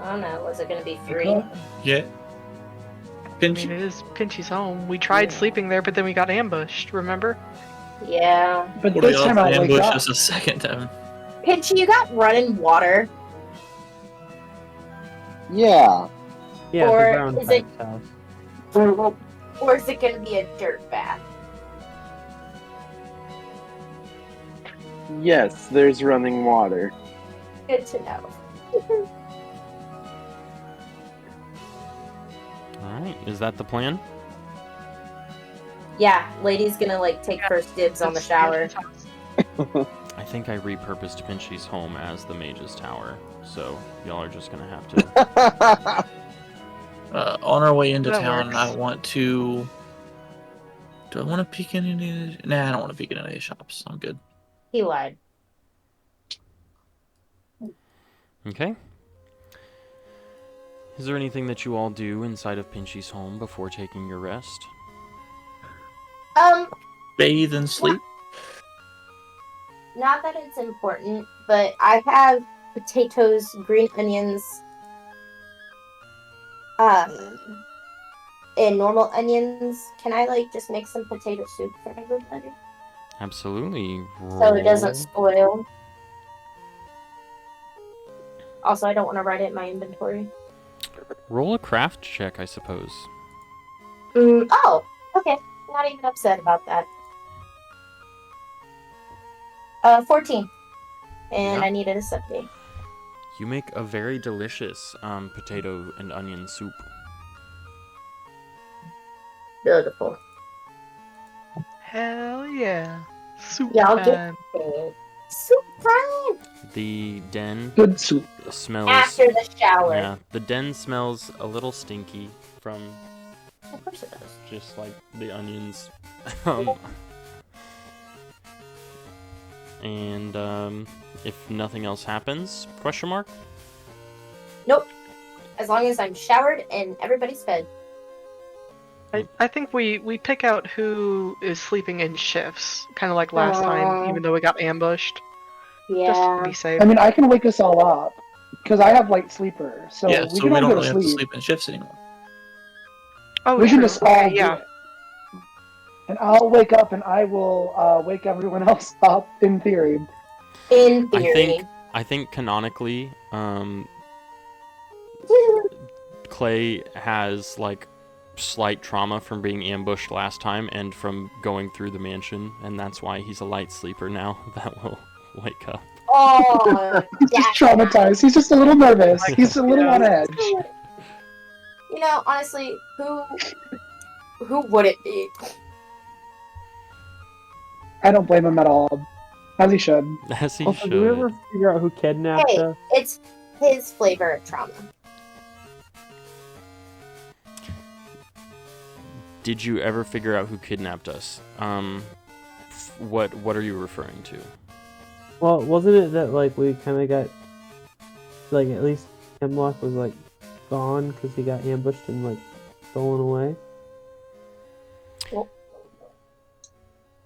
I don't know. Was it gonna be free? Yeah. I mean, it is Pinchy's home. We tried sleeping there, but then we got ambushed, remember? Yeah. But What are this the time odds I'll they wake ambush up. us a second time? Pinchy, you got running water. Yeah. yeah, Or the ground is it- type house. Or is it gonna be a dirt bath? Yes, there's running water. Good to know. Alright, is that the plan? Yeah, lady's gonna like take first dibs on the It's shower. Pinchy's house. I think I repurposed Pinchy's home as the Mage's Tower, so y'all are just gonna have to... On our way into That town, works. I want to. Do I want to peek in any? Nah, I don't want to peek in any of the shops. I'm good. He lied. Okay. Is there anything that you all do inside of Pinchy's home before taking your rest? Bathe and sleep. Not that it's important, but I have potatoes, green onions, and normal onions. Can I like just make some potato soup for everybody Absolutely. so it doesn't Roll- spoil? Also, I don't want to write it in my inventory. Roll a craft check, I suppose. Oh, okay. Not even upset about that. 14. And Yeah. I needed a 70. You make a very delicious potato and onion soup. Beautiful. Hell yeah. Soup Yeah, I'll get time. it. Soup time! The den Good soup. smells... After the shower. Yeah, the den smells a little stinky from Of course it does. just like the onions. And if nothing else happens, question mark? Nope. As long as I'm showered and everybody's fed. I think we pick out who is sleeping in shifts, kind of like last time, even though we got ambushed. Just Yeah. to be safe. I mean, I can wake us all up because I have light sleeper, so Yeah, we so can we all don't go to really have to sleep. sleep in shifts anymore. Oh, We can true. just all Okay, do yeah. it. And I'll wake up and I will wake everyone else up in theory. In theory. I think canonically, Clay has like slight trauma from being ambushed last time and from going through the mansion, and that's why he's a light sleeper now. That will wake up. Oh, He's just traumatized. He's just a little nervous. He's a little on edge. You know, honestly, who would it be? I don't blame him at all. As he should. As he Also, should. do we ever figure out who kidnapped Hey, us? it's his flavor of trauma. Did you ever figure out who kidnapped us? What are you referring to? Well, wasn't it that like we kind of got like at least Hemlock was like gone because he got ambushed and like stolen away?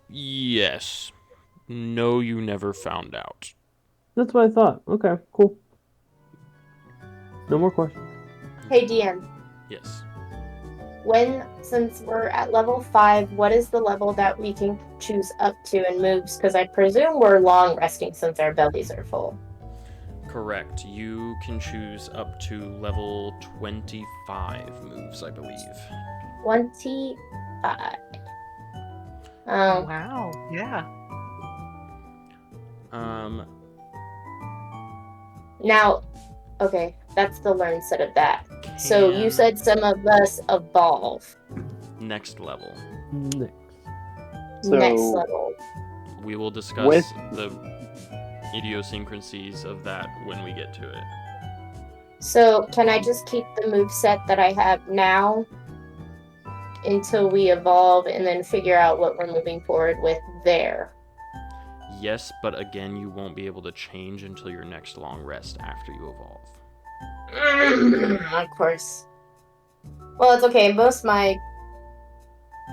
Yes. No, you never found out. That's what I thought. Okay, cool. No more questions. Hey, DM. Yes. Since we're at level 5, what is the level that we can choose up to in moves? Because I presume we're long resting since our bellies are full. Correct. You can choose up to level 25 moves, I believe. 25. Wow. Yeah. Now, okay, that's the learn set of that. So you said some of us evolve. Next level. Next. Next level. We will discuss With- the idiosyncrasies of that when we get to it. So can I just keep the move set that I have now until we evolve and then figure out what we're moving forward with there? Yes, but again, you won't be able to change until your next long rest after you evolve. Of course. Well, it's okay. Most my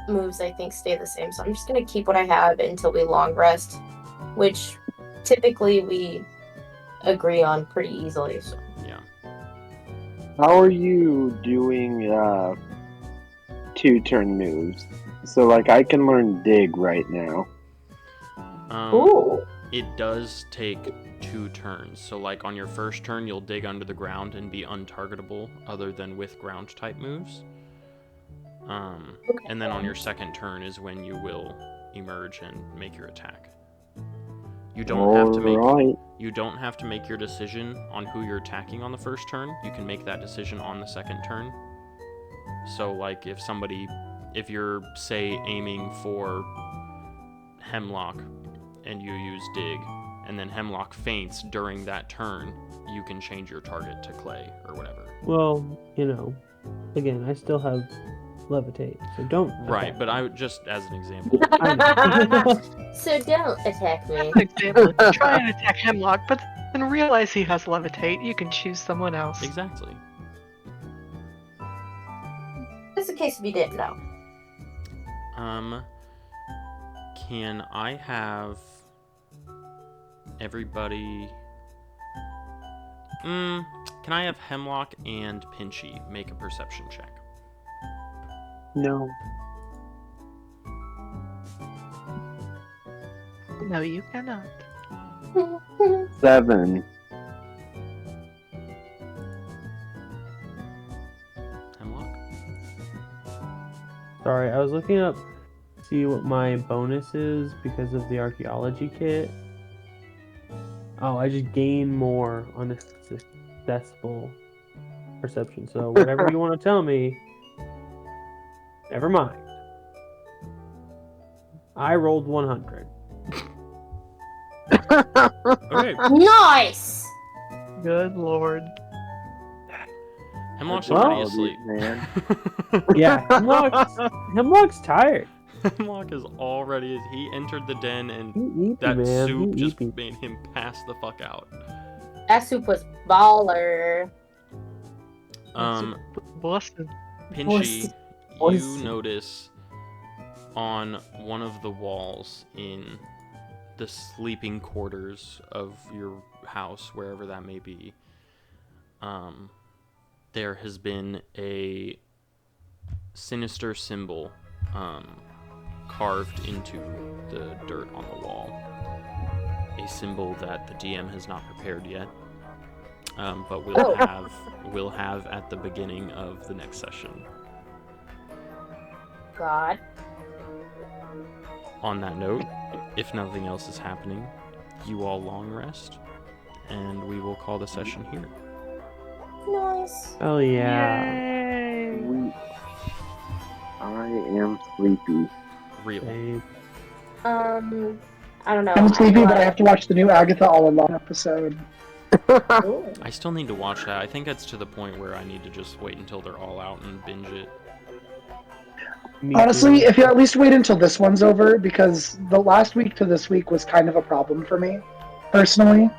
moves, I think, stay the same. So I'm just going to keep what I have until we long rest, which typically we agree on pretty easily. So. Yeah. How are you doing 2-turn moves? So, like, I can learn dig right now. Ooh. It does take 2 turns. So, like, on your first turn, you'll dig under the ground and be untargetable other than with ground type moves. And then on your second turn is when you will emerge and make your attack. You don't have to make Alright. you don't have to make your decision on who you're attacking on the first turn. You can make that decision on the second turn. So, like, if you're, say, aiming for Hemlock and you use dig, and then Hemlock faints during that turn, you can change your target to Clay or whatever. Well, you know, again, I still have levitate, so don't. Right, attack but me. I would just as an example. I know. So don't attack me. For example, try and attack Hemlock, but then realize he has levitate. You can choose someone else. Exactly. Just in case if you didn't know. Can I have everybody? Can I have Hemlock and Pinchy make a perception check? No. No, you cannot. 7. Hemlock? Sorry, I was looking up to see what my bonus is because of the archaeology kit. Oh, I just gain more on a successful perception. So whatever you want to tell me, never mind. I rolled 100. Okay. Nice! Good lord. Hemlock's Well, already asleep. man. Yeah, Hemlock's tired. Hemlock is already. He entered the den and He eepy, that man. soup He just eepy. made him pass the fuck out. That soup was baller. Busted. Pinchy, Boys. you notice on one of the walls in the sleeping quarters of your house, wherever that may be, there has been a sinister symbol carved into the dirt on the wall. A symbol that the DM has not prepared yet, but we'll have at the beginning of the next session. God. On that note, if nothing else is happening, you all long rest, and we will call the session here. Nice. Oh yeah. Yay! Sleep. I am sleepy. Really. Babe. I don't know. I'm sleepy, but I love- have to watch the new Agatha All Alone episode. Ooh. I still need to watch that. I think it's to the point where I need to just wait until they're all out and binge it. Me Honestly, too. if you at least wait until this one's over, because the last week to this week was kind of a problem for me, personally.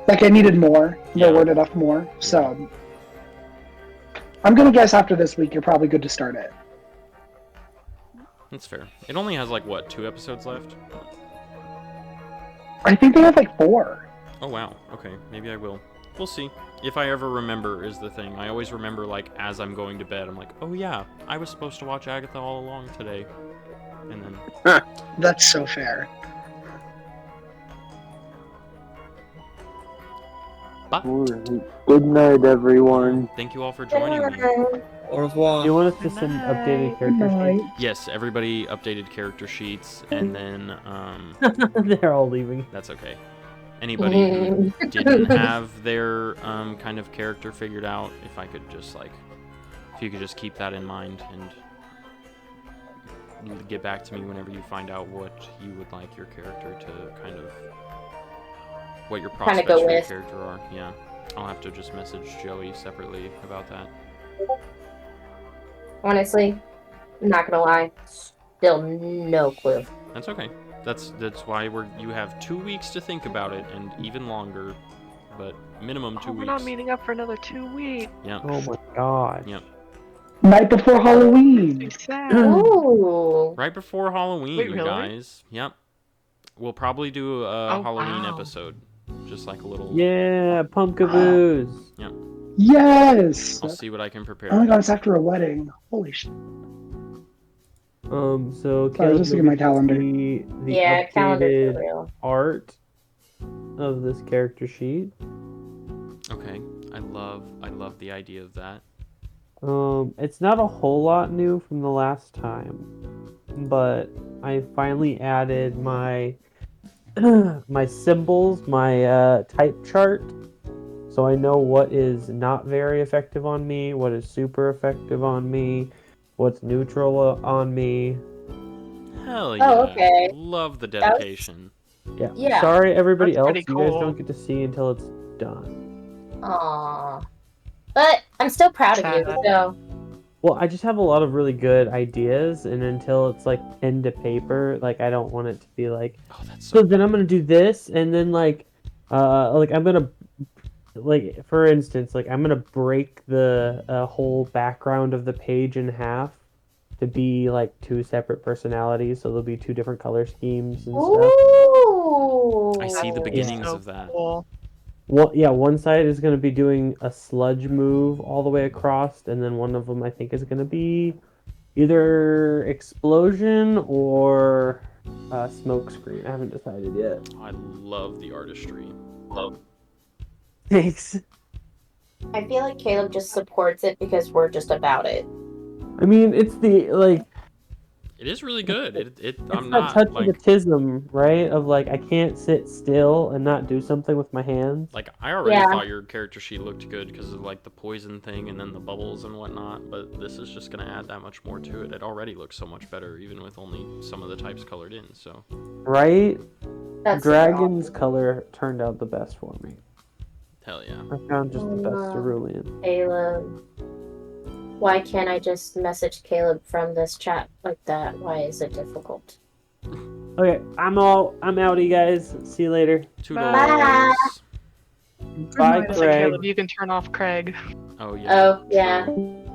Like, I needed more. There Yeah. weren't enough more, so... I'm gonna guess after this week you're probably good to start it. That's fair. It only has like what, 2 episodes left? I think they have like 4. Oh wow. Okay, maybe I will. We'll see. If I ever remember is the thing. I always remember like as I'm going to bed. I'm like, oh yeah, I was supposed to watch Agatha all along today, and then That's so fair. Good night, everyone. thank you all for joining me. Au revoir. Do you want us to send updated character sheets? Yes, everybody updated character sheets, and then They're all leaving. that's okay. Anybody who didn't have their kind of character figured out, if I could just like, if you could just keep that in mind and get back to me whenever you find out what you would like your character to kind of, what your prospects go for your with. character are. Yeah, I'll have to just message Joey separately about that. Honestly, I'm not gonna lie. Still no clue. That's okay. That's why you have 2 weeks to think about it, and even longer, but minimum 2 Oh, weeks. we're not meeting up for another 2 weeks. Yeah. Oh my god. Yep. Night before Halloween. Too sad. Ooh. Right before Halloween, Wait, you really? guys. Yep. We'll probably do a Oh, Halloween wow. episode. Just like a little... Yeah, pumpkaboos. Yes! I'll see what I can prepare. Oh my god, it's after a wedding. Holy shit. So Sorry, Caleb, just look at my you'll calendar. see the Yeah, calendar updated for real. art of this character sheet. Okay. I love the idea of that. It's not a whole lot new from the last time, but I finally added my my symbols, my type chart, so I know what is not very effective on me, what is super effective on me, what's neutral on me. Hell yeah. Oh, okay. Love the was- dedication. Yeah. Yeah. Sorry, everybody That's else. pretty You guys cool. don't get to see until it's done. Aww. But I'm still proud of you, Sad. so Well, I just have a lot of really good ideas, and until it's like pen to paper, like I don't want it to be like, Oh, that's so so... then I'm gonna do this, and then like I'm gonna, like for instance, like I'm gonna break the whole background of the page in half to be like 2 separate personalities, so there'll be 2 different color schemes and stuff. ooh. I see the beginnings So of that. cool. One side is gonna be doing a sludge move all the way across, and then one of them I think is gonna be either explosion or smoke screen. I haven't decided yet. I love the artistry. Thanks. I feel like Caleb just supports it because we're just about it. I mean, it's the like It is really good. I'm it's not that touch like... of autism, right? Of like I can't sit still and not do something with my hands. Like, I already Yeah. thought your character sheet looked good because of, like, the poison thing and then the bubbles and whatnot, but this is just going to add that much more to it. It already looks so much better, even with only some of the types colored in, so... Right? That's Dragon's color turned out the best for me. Hell yeah. I found just the best Wow. cerulean. Caleb. Why can't I just message Caleb from this chat like that? Why is it difficult? Okay, I'm outie, guys. See you later. $2. Bye. Bye, So Craig. Caleb, you can turn off Craig. Oh, yeah. Oh, yeah. True.